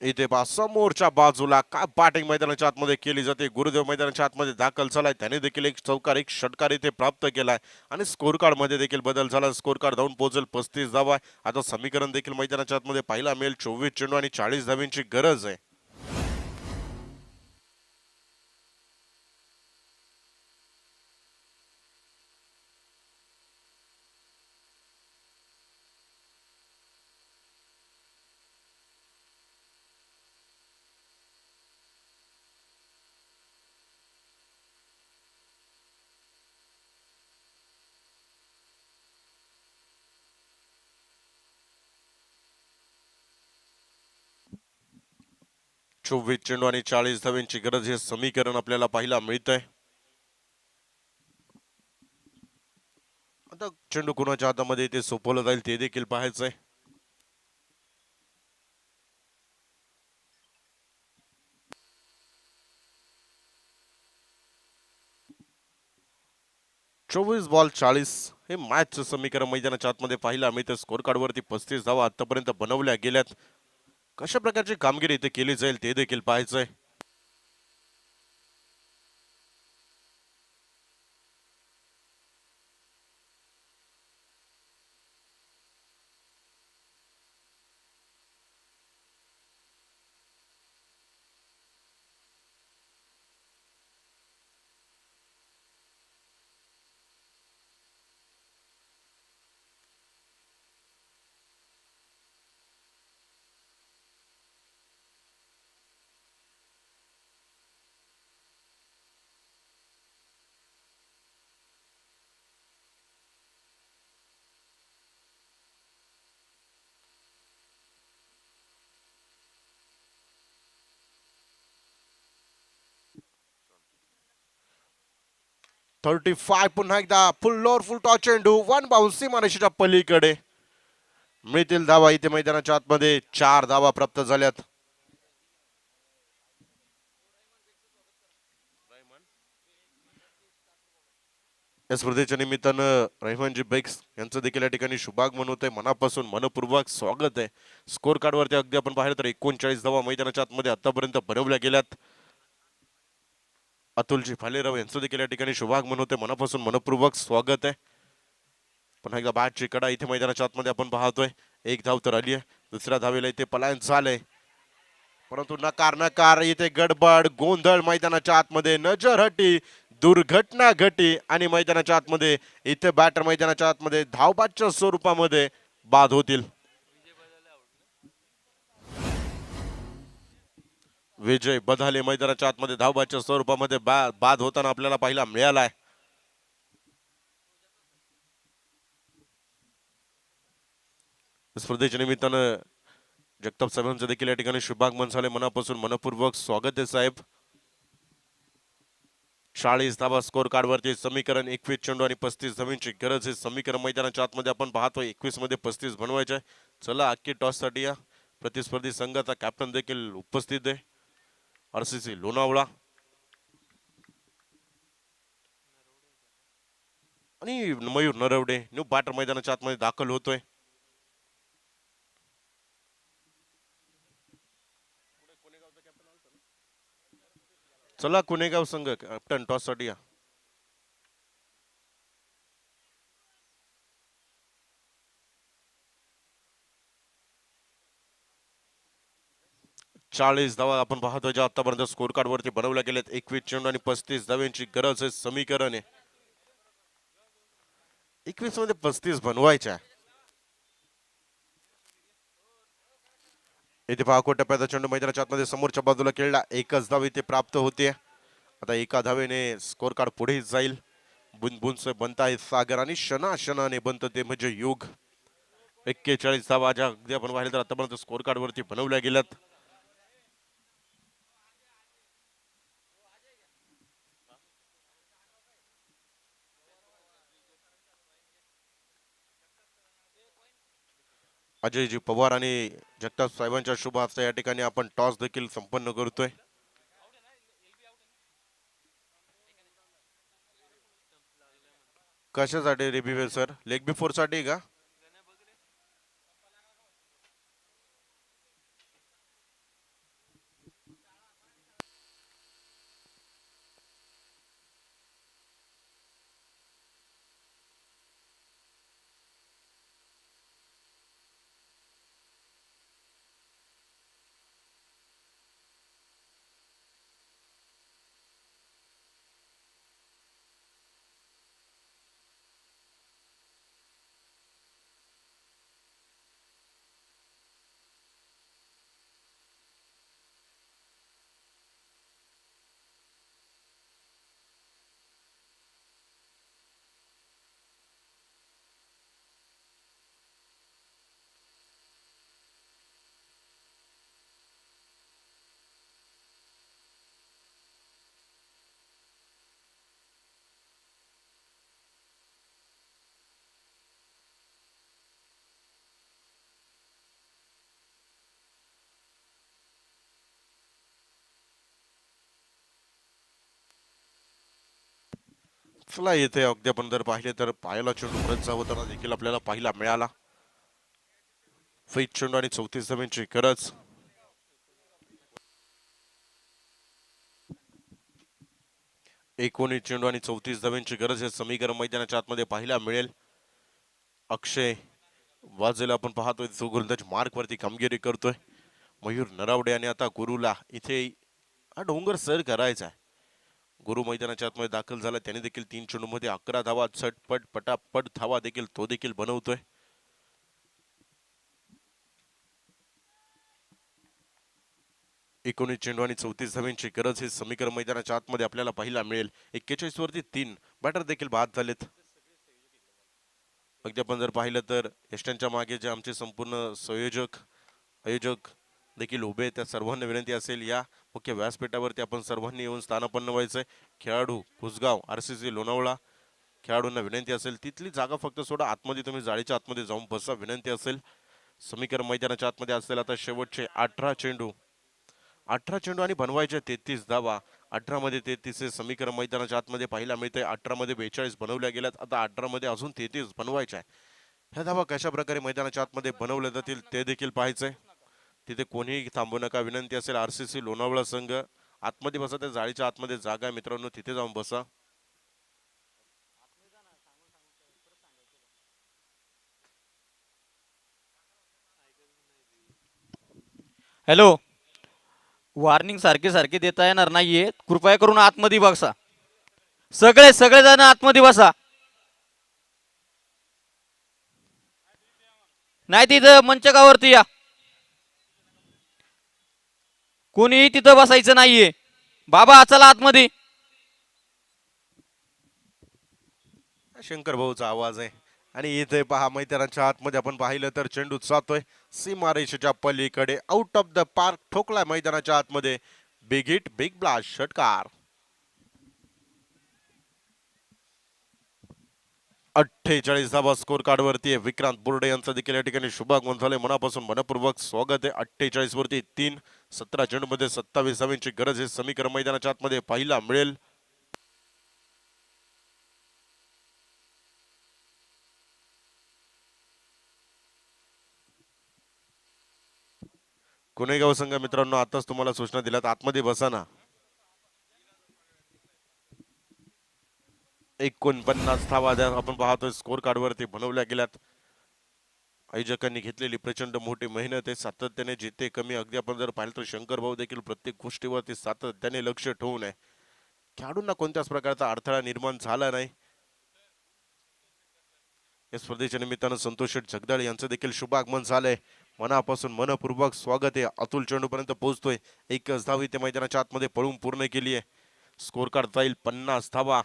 इथे पहा समोरच्या बाजूला काय बॅटिंग मैदानाच्या आतमध्ये केली जाते. गुरुदेव मैदानाच्या आतमध्ये दाखल झालाय, त्याने देखील एक चौकार एक षटकार इथे प्राप्त केलाय आणि स्कोर कार्ड मध्ये देखील बदल झाला. स्कोर कार्ड जाऊन पोहोचेल 35 धावा. आता समीकरण देखील मैदानाच्या आतमध्ये पाहायला मिळेल. 24 चेंडू आणि 40 धावांची गरज आहे. चोवीस चेंडू आणि 40 धावांची गरज हे समीकरण आपल्याला पाहायला मिळतंय. आता चेंडू कुणाच्या हातामध्ये ते सोपवलं जाईल ते देखील पाहायचंय. चोवीस बॉल 40 हे मॅचचं समीकरण मैदानाच्या आतमध्ये पाहायला मिळतं. स्कोर कार्ड वरती 35 धावा आतापर्यंत बनवल्या गेल्यात. कशा प्रकारची कामगिरी इथे केली जाईल ते देखील पाहायचंय. थर्टी फाय पुन्हा एकदा फुल लोअर फुल टॉस चेंडू वन बाउन्स सीमारेषेच्या पलीकडे. मिळतील धावा इथे मैदानाच्या आतमध्ये 4 धावा प्राप्त झाल्यात. या स्पर्धेच्या निमित्तानं रहमानजी बेक्स यांचं देखील या ठिकाणी शुभागमन होत आहे. मनापासून मनपूर्वक स्वागत आहे. स्कोर कार्ड वरती अगदी आपण पाहिलं तर 39 धावा मैदानाच्या आतमध्ये आतापर्यंत बनवल्या गेल्यात. अतुलजी फालेराव यांचं देखील या ठिकाणी शुभागमन होते. मनापासून मनपूर्वक स्वागत आहे. पुन्हा एकदा बॅटची कडा इथे मैदानाच्या आतमध्ये आपण पाहतोय. 1 धाव तर आली आहे. दुसऱ्या धावेला इथे पलायन झालंय, परंतु नकार इथे गडबड गोंधळ मैदानाच्या आतमध्ये, नजरहटी, दुर्घटना घटी आणि मैदानाच्या आतमध्ये इथे बॅटर मैदानाच्या आतमध्ये धावबादच्या स्वरूपामध्ये बाद होतील. विजय बधाले मैदानाच्या आतमध्ये धावबाच्या स्वरूपामध्ये बाद होताना आपल्याला पाहायला मिळालाय. स्पर्धेच्या निमित्तानं जगताप साहेबांचं देखील या ठिकाणी शुभागमन झाले. मनापासून मनपूर्वक स्वागत आहे साहेब. 40 धावा स्कोर कार्ड वरती समीकरण 21 चेंडू आणि 35 धावांची गरज आहे. समीकरण मैदानाच्या आतमध्ये आपण पाहतोय 21 मध्ये 35 बनवायचे. चला अख्खी टॉस साठी या प्रतिस्पर्धी संघाचा कॅप्टन देखील उपस्थित आहे आरसीसी लोणावळा आणि मयूर नरवडे न्यू बॅटर मैदानाच्या आतमध्ये दाखल होतोय. चला कुणेगाव संघ कॅप्टन टॉस साठी या. 40 धावा आपण पाहतोय ज्या आतापर्यंत स्कोर कार्ड वरती बनवल्या गेल्यात. 21 चेंडू आणि 35 धावांची गरज आहे. समीकरण आहे 21 मध्ये 35 बनवायच्या. इथे पहा टप्प्याचा चेंडू मैदानाच्या आतमध्ये समोरच्या बाजूला खेळला. एकच धाव इथे प्राप्त होते. आता एका धावेने स्कोर कार्ड पुढे जाईल. बुनबुनच बनताय सागर आणि क्षणाने बनत ते म्हणजे युग. 41 धावा ज्या अगदी आपण पाहिलं तर आतापर्यंत स्कोर कार्ड वरती बनवल्या गेल्यात. अजयजी पवार आणि जगताप साहेबांच्या शुभ हस्ते या ठिकाणी आपण टॉस देखील संपन्न करतोय. कशासाठी रेबिवे सर? लेग बिफोर साठी का? चला येथे अगदी आपण जर पाहिले तर पायाला चेंडू परत होताना देखील आपल्याला पाहायला मिळाला. फैत चेंडू आणि 34 धावांची गरज. एकोणीस चेंडू आणि 34 धावांची गरज हे समीकरण मैदानाच्या आतमध्ये पाहायला मिळेल. अक्षय वाजेला आपण पाहतोय जो गोलंदाज मार्क वरती कामगिरी करतोय. मयूर नरावडे आणि आता गुरुला इथे हा डोंगर सर करायचा आहे. गुरु मैदानाच्या आतमध्ये दाखल झाला. त्याने देखील 3 चेंडू मध्ये 11 धावा झटपट पटापट धावा देखील तो देखील बनवतोय. एकोणीस चेंडू आणि 34 धावांची गरज हे समीकरण मैदानाच्या आतमध्ये आपल्याला पाहायला मिळेल. 41 वरती 3 बॅटर देखील बाद झालेत. अगदी आपण जर पाहिलं तर यष्टांच्या मागे जे आमचे संपूर्ण संयोजक आयोजक देखील उभे त्या सर्वांना विनंती असेल या मुख्य व्यासपीठावरती आपण सर्वांनी येऊन स्थानापन्न व्हायचंय. खेळाडू कुसगाव आरसीसी लोणावळा खेळाडूंना विनंती असेल तिथली जागा फक्त सोडा. आतमध्ये तुम्ही जाळीच्या आतमध्ये जाऊन बसा विनंती असेल. समीकरण मैदानाच्या आतमध्ये असेल. आता शेवटचे 18 चेंडू आणि बनवायचे 33 धावा. 18 मध्ये 33 हे समीकरण मैदानाच्या आतमध्ये पाहायला मिळतंय. 18 मध्ये 42 बनवल्या गेल्यात. आता 18 मध्ये अजून 33 बनवायच्या आहे. ह्या धावा कशा प्रकारे मैदानाच्या आतमध्ये बनवल्या जातील ते देखील पाहायचंय. तिथे कोणीही थांबू नका विनंती असेल. आरसीसी लोणावळा संघ आतमध्ये बसा. त्या जाळीच्या आतमध्ये जागा आहे मित्रांनो तिथे जाऊन बसा. हॅलो, वॉर्निंग सारखे सारखे देता येणार नाहीये. कृपया करून आतमध्ये बसा. सगळेजण आतमध्ये बसा. नाही तिथं मंचकावरती या. कोणीही तिथं बसायचं नाहीये. बाबा चला आतमध्ये. शंकर भाऊचा आवाज आहे आणि इथे पहा मैदानाच्या आतमध्ये आपण पाहिलं तर चेंडू जातोय सीमारेषेच्या पलीकडे आउट ऑफ द पार्क ठोकलाय मैदानाच्या आतमध्ये. बिग हिट बिग ब्लास्ट षटकार. 48 धावा स्कोर कार्ड वरती आहे. विक्रांत बोर्डे यांचा देखील या ठिकाणी शुभागमन झाले. मनापासून मनपूर्वक स्वागत आहे. 48 वरती 3, 17 चेंडू मध्ये 27 धावांची गरज आहे. समीकरण मैदानाच्या आतमध्ये पाहायला मिळेल. कुणेगाव संघ मित्रांनो आताच तुम्हाला सूचना दिल्यात आतमध्ये बसा ना. 49 धावा आपण पाहतोय स्कोर कार्ड वरती बनवल्या गेल्यात. आयोजकांनी घेतलेली प्रचंड मोठी मेहनत आहे. सातत्याने जिथे कमी अगदी आपण जर पाहिलं तर शंकर भाऊ देखील प्रत्येक गोष्टीवरती सातत्याने लक्ष ठेवून आहे. खेळाडूंना कोणत्याच प्रकारचा अडथळा निर्माण झाला नाही. या स्पर्धेच्या निमित्तानं संतोष शेठ जगदाळ यांचं देखील शुभागमन झालंय. मनापासून मनपूर्वक स्वागत आहे. अतुल चेंडू पर्यंत पोहोचतोय. एकच धाव इथे मैदानाच्या आतमध्ये पळून पूर्ण केली आहे. स्कोर कार्ड जाईल 50 धावा.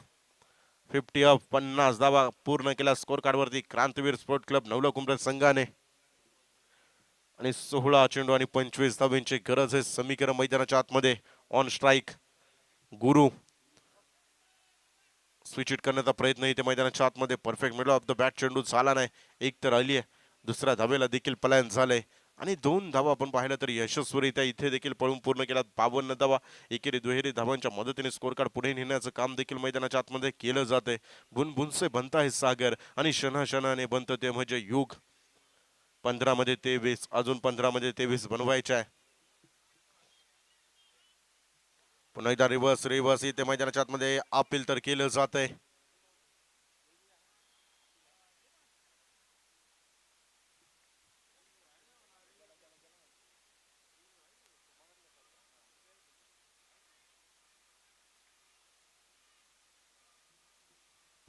50 ऑफ 50 धावा पूर्ण केला स्कोर कार्ड वरती क्रांतीवीर स्पोर्ट क्लब नवलखुंबरे संघाने. आणि 16 चेंडू आणि 25 धावांची गरज आहे. समीकरण मैदानाच्या आतमध्ये on strike Guru switch hit करण्याचा प्रयत्न इथे मैदानाच्या आतमध्ये perfect middle of the bat चेंडू झाला नाही. एक तर आली आहे. दुसऱ्या धावेला देखील पलायन झालंय आणि 2 धावा आपण पाहिलं तर यशस्वीरित्या इथे देखील पळून पूर्ण केला. 52 धावा एकेरी दुहेरी धावांच्या मदतीने स्कोर कार्ड पुढे नेण्याचं काम देखील मैदानाच्या आतमध्ये केलं जाते. बुनबुन से बनता है सागर आणि क्षणाने बनतं ते म्हणजे युग. 15 मध्ये 23 अजून 15 मध्ये 23 बनवायचे आहे. पुन्हा एकदा रिव्हर्स इथे मैदानाच्या आतमध्ये अपील तर केलं जात आहे.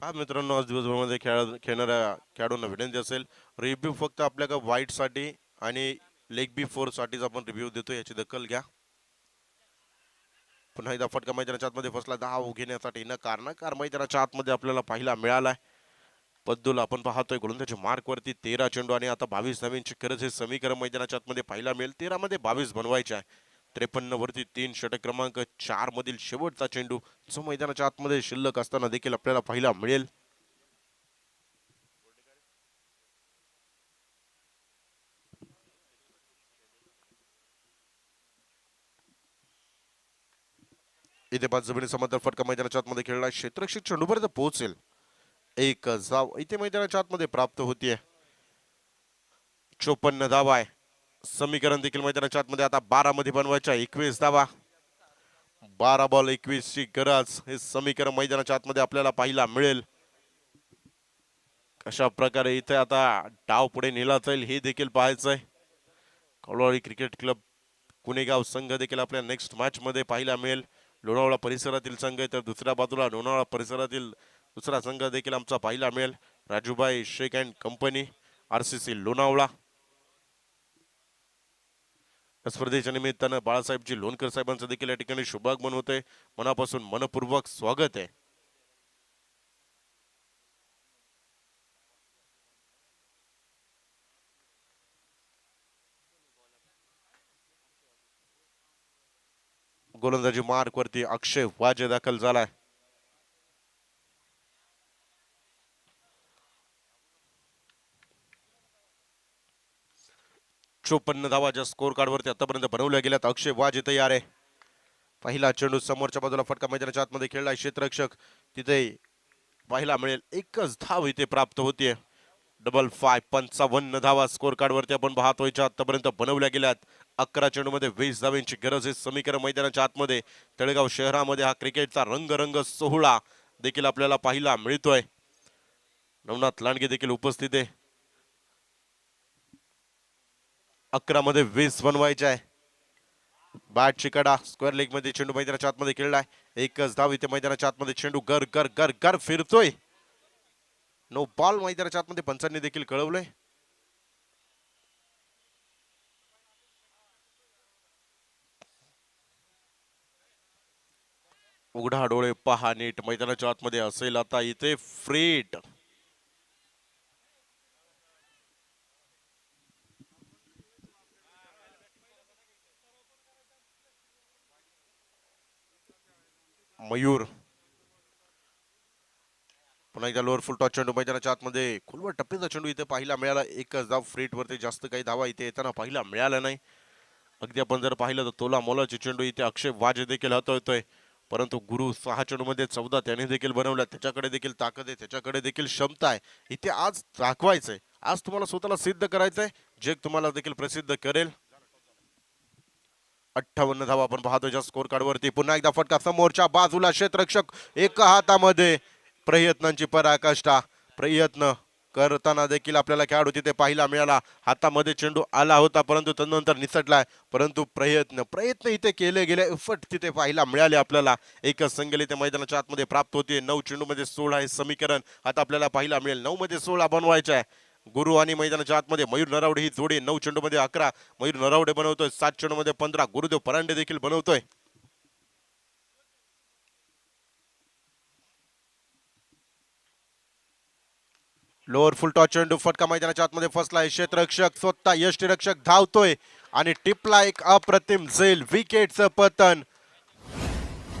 हा मित्रांनो आज दिवसभरामध्ये खेळणाऱ्या खेळाडूंना विनंती असेल रिव्ह्यू फक्त आपल्याला वाईट साठी आणि लेग बी फोर साठीच आपण रिव्ह्यू देतो. याची दखल घ्या. पुन्हा एकदा फटका मैदानाच्या आतमध्ये फसला. धाव घेण्यासाठी नकार मैदानाच्या आतमध्ये आपल्याला पाहायला मिळालाय. पद्दूला आपण पाहतोय गोलंदाजी मार्क वरती 13 चेंडू आणि आता 22 धावांची गरज हे समीकरण मैदानाच्या आतमध्ये पाहायला मिळेल. 13 मध्ये 22 बनवायचे आहे. 53 वरती 3 षटक क्रमांक 4 मधील शेवटचा चेंडू जो मैदानाच्या आतमध्ये शिल्लक असताना देखील आपल्याला पाहायला मिळेल. इथे 5 जमिनी समांतर फटका मैदानाच्या आतमध्ये खेळला. क्षेत्ररक्षक चेंडूपर्यंत पोहोचेल. एक धाव इथे मैदानाच्या आतमध्ये प्राप्त होतीये. 54 धावा आहे. समीकरण देखील मैदानाच्या आतमध्ये आता 12 मध्ये बनवायच्या. 21 धावा 12 बॉल 21 ची गरज हे समीकरण मैदानाच्या आतमध्ये आपल्याला पाहायला मिळेल. कशा प्रकारे इथे आता डाव पुढे नेला जाईल हे देखील पाहायचंय. कळवाडी क्रिकेट क्लब कुणेगाव संघ देखील आपल्या नेक्स्ट मॅच मध्ये पाहायला मिळेल. लोणावळा परिसरातील संघ आहे तर दुसऱ्या बाजूला लोणावळा परिसरातील दुसरा संघ देखील आमचा पाहायला मिळेल. Rajubhai Shaikh and company RCC Lonavala. स्पर्धेच्या निमित्तानं बाळासाहेबजी लोणकर साहेबांचं देखील या ठिकाणी शुभागमन होते. मनापासून मनपूर्वक स्वागत आहे. गोलंदाजी मार्क वरती अक्षय वाजे दाखल झालाय. चोपन्न धावा ज्या स्कोर कार्ड वरती आतापर्यंत बनवल्या गेल्यात. अक्षय वाजे तयार आहे. पहिला चेंडू समोरच्या बाजूला फटका मैदानाच्या आतमध्ये खेळलाय. क्षेत्ररक्षक तिथे पाहायला मिळेल. एकच धाव इथे प्राप्त होतीये. 55 55 धावा स्कोर कार्ड वरती आपण पाहतोय आतापर्यंत बनवल्या गेल्यात. 11 चेंडू मध्ये 20 धावांची गरज आहे. समीकरण मैदानाच्या आतमध्ये तळेगाव शहरामध्ये हा क्रिकेटचा रंग सोहळा देखील आपल्याला पाहायला मिळतोय. नवनाथ लांडगे देखील उपस्थित आहे. 11 मध्ये 20 बनवायचे आहे. बॅटची कडा स्क्वेअर लेग मध्ये चेंडू मैदानाच्या आतमध्ये खेळलाय. एकच धाव इथे मैदानाच्या आतमध्ये चेंडू गर गर गर गर फिरतोय. नो बॉल मैदानाच्या आतमध्ये पंचांनी देखील कळवलंय. उघडा डोळे पहा नीट, मैदानाच्या आतमध्ये असेल आता इथे फ्रीट. मयूर पुन्हा एकदा लोअर फुल टॉस चेंडू मैदानाच्या आतमध्ये खोलवर टप्प्याचा चेंडू इथे पाहायला मिळाला. एकच धाव फ्रीट वरती, जास्त काही धावा इथे येताना पाहायला मिळाला नाही. अगदी आपण जर पाहिलं तर तोला मोलाचे चेंडू इथे अक्षय वाजे देखील हाताळतोय, परंतु गुरु 6 चेंडूमध्ये 14 त्याने देखील बनवला. त्याच्याकडे देखील ताकद आहे, त्याच्याकडे देखील क्षमता आहे. इथे आज दाखवायचंय, आज तुम्हाला स्वतःला सिद्ध करायचंय, जे तुम्हाला देखील प्रसिद्ध करेल. 58 धावा आपण पाहतोय ज्या स्कोर कार्ड वरती. पुन्हा एकदा फटका समोरच्या बाजूला, क्षेत्ररक्षक एका हातामध्ये, प्रयत्नांची पराकाष्ठा. प्रयत्न करताना देखील आपल्याला खेळाडू तिथे पाहायला मिळाला. हातामध्ये चेंडू आला होता परंतु तदनंतर निसटलाय, परंतु प्रयत्न इथे केले गेले, एफर्ट तिथे पाहायला मिळाले आपल्याला. एकच संघ इथे मैदानाच्या आतमध्ये प्राप्त होते. 9 चेंडूमध्ये 16 हे समीकरण आता आपल्याला पाहायला मिळेल. 9 मध्ये 16 बनवायचे आहे. गुरु आणि मैदानाच्या आतमध्ये मयूर नरावडे ही जोडी. 9 चेंडूमध्ये 11 मयूर नरावडे बनवतोय, 7 चेंडूमध्ये 15 गुरुदेव परांडे देखील बनवतोय. लोअर फुल टॉस चेंडू फटका मैदानाच्या आतमध्ये फसलाय. क्षेत्ररक्षक स्वतः यष्टीरक्षक धावतोय आणि टिपला एक अप्रतिम झेल, विकेटचं पतन.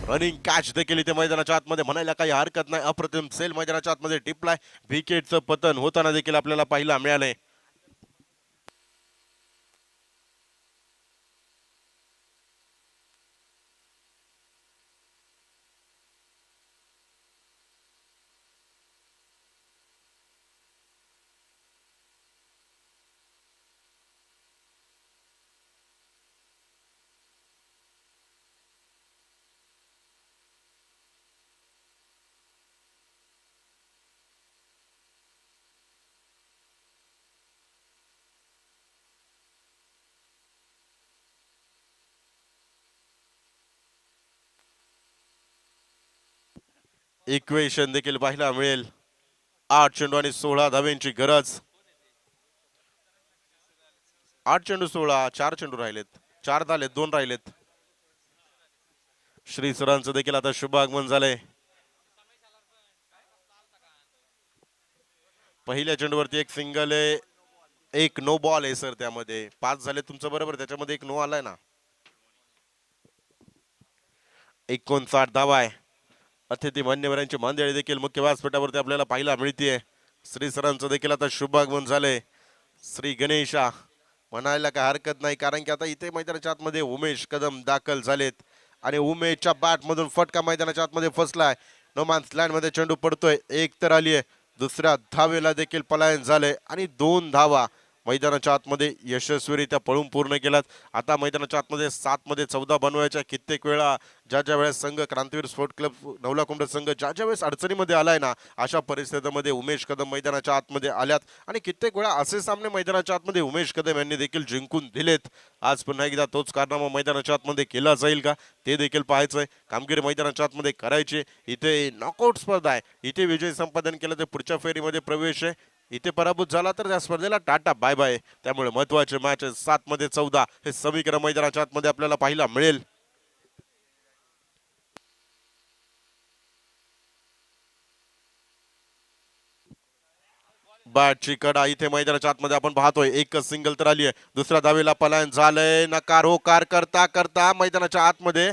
रनिंग कॅच देखील इथे मैदानाच्या आतमध्ये म्हणायला काही हरकत नाही. अप्रतिम झेल मैदानाच्या आतमध्ये टिपलाय, विकेटचं पतन होताना देखील आपल्याला पाहायला मिळालंय. इक्वेशन देखील पाहायला मिळेल. 8 चेंडू आणि 16 धावेंची गरज. 8 चेंडू 16, 4 चेंडू राहिलेत, 4 झालेत, 2 राहिलेत. श्री सरांचं देखील आता शुभ आगमन झालंय. पहिल्या चेंडूवरती एक सिंगल आहे, एक नो बॉल आहे सर. त्यामध्ये 5 झाले तुमचं बरोबर, त्याच्यामध्ये एक नो आलाय ना. 59 धावा आहे. अतिथी मान्यवरांची मांदियाळी देखील मुख्य व्यासपीठावरती आपल्याला पाहायला मिळतीये. श्री सरांचं देखील आता शुभ आगमन झालंय. श्री गणेशा म्हणायला काय हरकत नाही, कारण की आता इथे मैदानाच्या आतमध्ये उमेश कदम दाखल झालेत आणि उमेशच्या बॅट मधून फटका मैदानाच्या आतमध्ये फसलाय. नोमॅन्स लँड मध्ये चेंडू पडतोय. एक तर आली आहे, दुसऱ्या धावेला देखील पलायन झालंय आणि 2 धावा मैदानाच्या आतमध्ये यशस्वीरित्या पळून पूर्ण केलात. आता मैदानाच्या आतमध्ये 7 मध्ये 14 बनवायच्या. कित्येक वेळा ज्या वेळेस संघ क्रांतीवीर स्पोर्ट क्लब नवला कुंड संघ ज्या वेळेस अडचणीमध्ये आलाय ना, अशा परिस्थितीमध्ये उमेश कदम मैदानाच्या आतमध्ये आल्यात आणि कित्येक वेळा असे सामने मैदानाच्या आतमध्ये उमेश कदम यांनी देखील जिंकून दिलेत. आज पुन्हा एकदा तोच कारनामा मैदानाच्या आतमध्ये केला जाईल का ते देखील पाहायचंय. कामगिरी मैदानाच्या आतमध्ये करायची. इथे नॉकआउट स्पर्धा आहे, इथे विजय संपादन केलं तर पुढच्या फेरीमध्ये प्रवेश आहे. इथे पराभूत झाला तर त्या स्पर्धेला टाटा बाय बाय. त्यामुळे महत्वाचे मॅच 7 मध्ये 14 हे समीकरण मैदानाच्या आतमध्ये आपल्याला पाहायला मिळेल. बॅटची कडा इथे मैदानाच्या आतमध्ये आपण पाहतोय. एकच सिंगल तर आली आहे, दुसऱ्या धावेला पलायन झालंय. नकार होकार करता करता मैदानाच्या आतमध्ये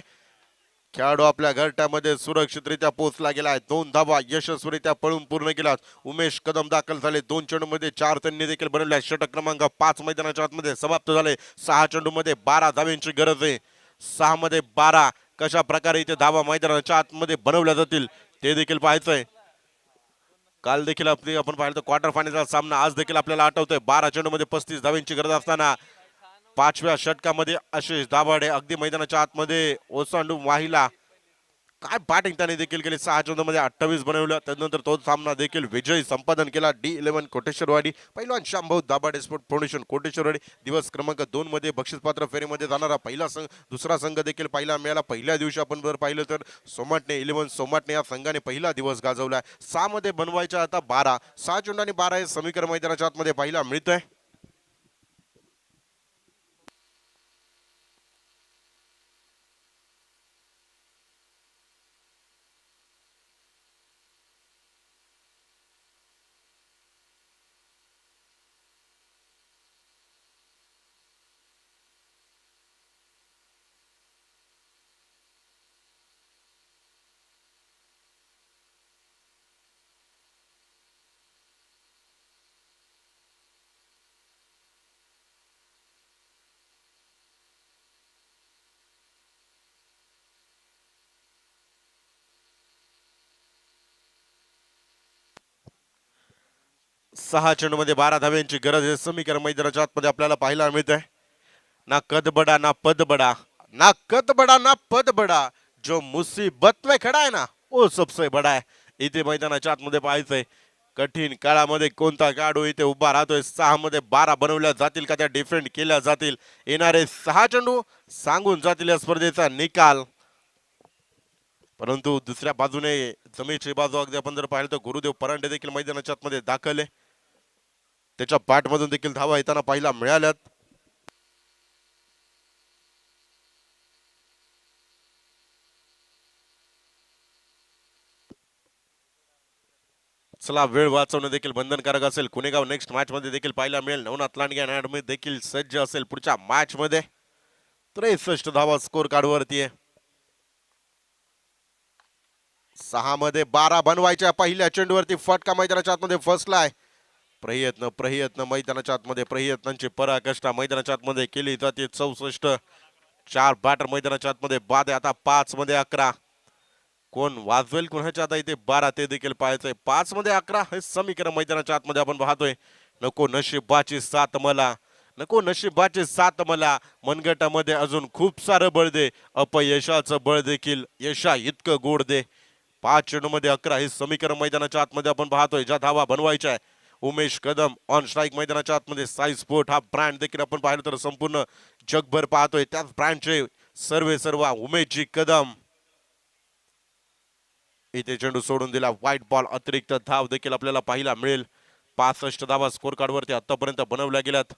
खेळाडू आपल्या घरट्यामध्ये सुरक्षितरित्या पोहोचला गेलाय. 2 धावा यशस्वीरित्या पळून पूर्ण केलात. उमेश कदम दाखल झाले. 2 चेंडूमध्ये 4 त्यांनी देखील बनवले. षटक क्रमांक 5 मैदानाच्या आतमध्ये समाप्त झाले. 6 चेंडूमध्ये 12 धाव्यांची गरज आहे. 6 मध्ये 12 कशा प्रकारे इथे धावा मैदानाच्या आतमध्ये बनवल्या जातील ते देखील पाहायचंय. काल देखील आपण पाहिलं तर क्वार्टर फायनलचा सामना आज देखील आपल्याला आठवतोय. 12 चेंडूमध्ये 35 धाव्यांची गरज असताना 5व्या षटकामध्ये आशिष दाभाडे अगदी मैदानाच्या आतमध्ये ओसांडू वाहिला. काय बॅटिंग त्याने देखील केली. 6 चेंडूमध्ये 28 बनवलं. त्यानंतर तो सामना देखील विजय संपादन केला. D11 कोटेश्वरवाडी पैलवान शांभाऊ दाभाडे स्पोर्ट फाउंडेशन कोटेश्वरवाडी. दिवस क्रमांक 2 मध्ये बक्षीसपात्र फेरीमध्ये जाणारा पहिला संघ, दुसरा संघ देखील पाहायला मिळाला. पहिल्या दिवशी आपण जर पाहिलं तर सोमाटणे 11 सोमाटणे या संघाने पहिला दिवस गाजवलाय. 6 मध्ये बनवायच्या आता 12. 6 चेंडू आणि 12 हे समीकरण मैदानाच्या आतमध्ये पाहायला मिळतंय. 6 चेंडूमध्ये 12 धाव्यांची गरज आहे. समीकरण मैदानाच्या आतमध्ये आपल्याला पाहायला मिळत आहे. ना कद बडा ना पद बडा, ना कद बडा ना पद बडा, जो मुसीबत में खडा आहे ना वो सबसे बडा आहे. इथे मैदानाच्या आतमध्ये पाहायचंय कठीण काळामध्ये कोणता खेळाडू इथे उभा राहतोय. 6 मध्ये 12 बनवल्या जातील का, त्या डिफेंड केल्या जातील. येणारे 6 चेंडू सांगून जातील या स्पर्धेचा निकाल. परंतु दुसऱ्या बाजूने जमेची बाजू अगदी आपण जर पाहिलं तर गुरुदेव परांडे देखील मैदानाच्या आतमध्ये दाखल आहे. त्याच्या बॅटमधून देखील धावा येताना पाहायला मिळाल्यात. चला, वेळ वाचवणं देखील बंधनकारक असेल. कुणेगाव नेक्स्ट मॅच मध्ये देखील पाहायला मिळेल. नवनाथ लांडगे अकॅडमी देखील सज्ज असेल पुढच्या मॅच मध्ये. 63 धावा स्कोर कार्ड वरती आहे. 6 मध्ये 12 बनवायच्या. पहिल्या चेंडूवरती फटका मैदानाच्या आतमध्ये फसलाय. प्रयत्न मैदानाच्या आतमध्ये, प्रयत्नांची पराकाष्ठा मैदानाच्या आतमध्ये केली जाते. 64 4 बॅटर मैदानाच्या आतमध्ये बाद आहे. आता 5 मध्ये 11 कोण वाजवेल कुणाच्या आता इथे 12 ते देखील पाहायचंय. 5 मध्ये 11 हे समीकरण मैदानाच्या आतमध्ये आपण पाहतोय. नको नशिबाची साथ मला, नको नशिबाची साथ मला, मनगटामध्ये अजून खूप सारं बळ दे, अपयशाचं बळ देखील यशा इतकं गोड दे. 5 चेंडूमध्ये 11 हे समीकरण मैदानाच्या आतमध्ये आपण पाहतोय. ज्या धावा बनवायच्या आहे. उमेश कदम ऑन स्ट्राईक मैदानाच्या आतमध्ये. साई स्पोर्ट हा ब्रँड देखील आपण पाहिलं तर संपूर्ण जगभर पाहतोय. त्याच ब्रँडचे सर्व उमेशजी कदम. इथे चेंडू सोडून दिला. व्हाईट बॉल, अतिरिक्त धाव देखील आपल्याला पाहायला मिळेल. 65 धावा स्कोर कार्ड वरती आतापर्यंत बनवल्या गेल्यात.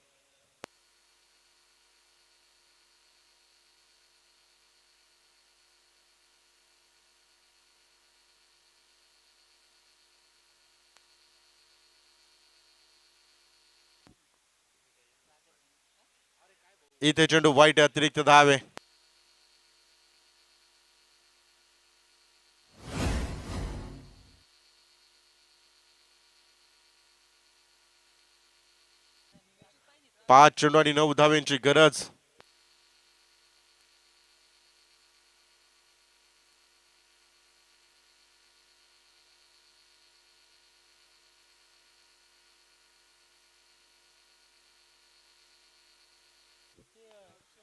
इथे चेंडू व्हाईट, अतिरिक्त धाव आहे. पाच चेंडू आणि 9 धाव्यांची गरज.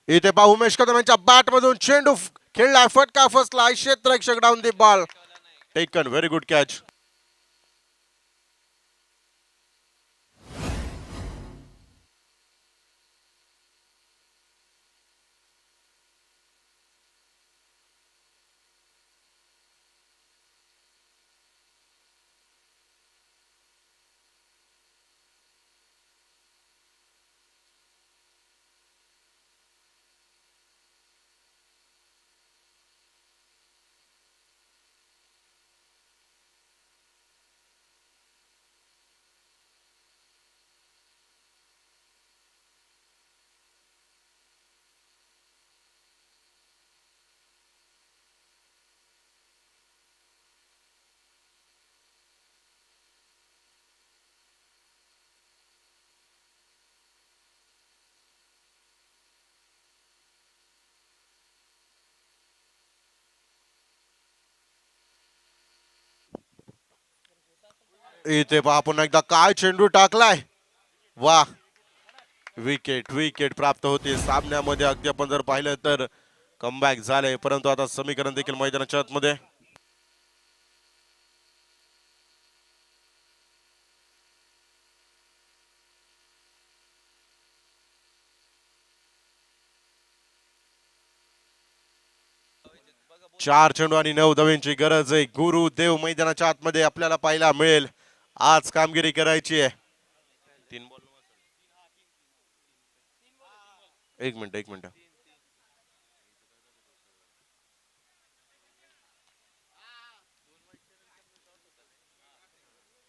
इथे पहा उमेश कदम यांच्या बॅट मधून चेंडू खेळलाय. फटका फसला. क्षेत्ररक्षक down the ball. Taken, very good catch. इथे पहा पुन्हा एकदा काय चेंडू टाकलाय. वा, विकेट प्राप्त होते. सामन्यामध्ये अगदी आपण जर पाहिलं तर कमबॅक झाले. परंतु आता समीकरण देखील मैदानाच्या आतमध्ये. चार चेंडू आणि 9 धावांची गरज आहे. गुरुदेव मैदानाच्या आतमध्ये आपल्याला पाहायला मिळेल. आज कामगिरी करायची आहे. 3 बॉल. एक मिनिट.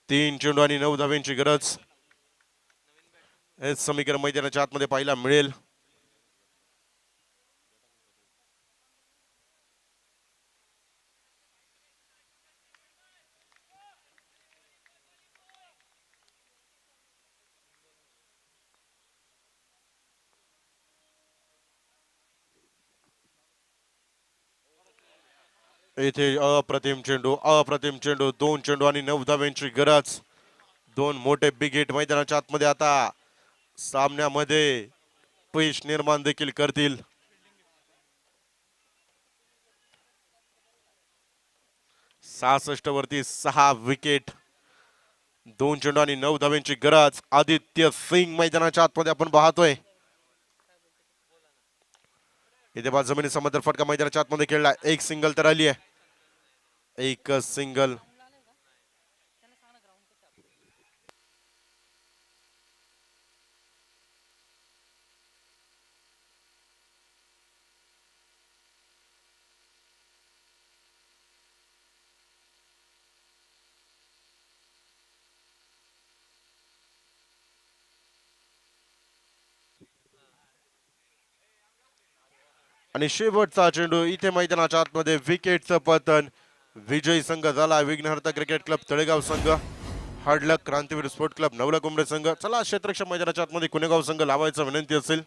3 चेंडू आणि 9 धावांची गरज. हे समीकरण मैदानाच्या आतमध्ये पाहायला मिळेल. इथे अप्रतिम चेंडू. 2 चेंडू आणि 9 धावांची गरज. दोन मोठे बिग हिट मैदानाच्या आतमध्ये आता सामन्यामध्ये ट्विस्ट निर्माण देखील करतील. सहासष्ट वरती 6 विकेट, 2 चेंडू आणि 9 धावांची गरज. आदित्य सिंग मैदानाच्या आतमध्ये आपण पाहतोय. इथे बाद जमिनी समोर फटका मैदानाच्या आतमध्ये खेळला. एक सिंगल तर आली आहे. एक सिंगल. आणि शेवटचा चेंडू इथे मैदानाच्या आतमध्ये विकेटचं पतन. विजयी संघ झाला विघ्नहर्ता क्रिकेट क्लब तळेगाव संघ. हार्डलक क्रांतीवीर स्पोर्ट क्लब नवला कुंभरे संघ. चला क्षेत्ररक्षक मैदानाच्या आतमध्ये कुणेगाव संघ लावायचा विनंती असेल.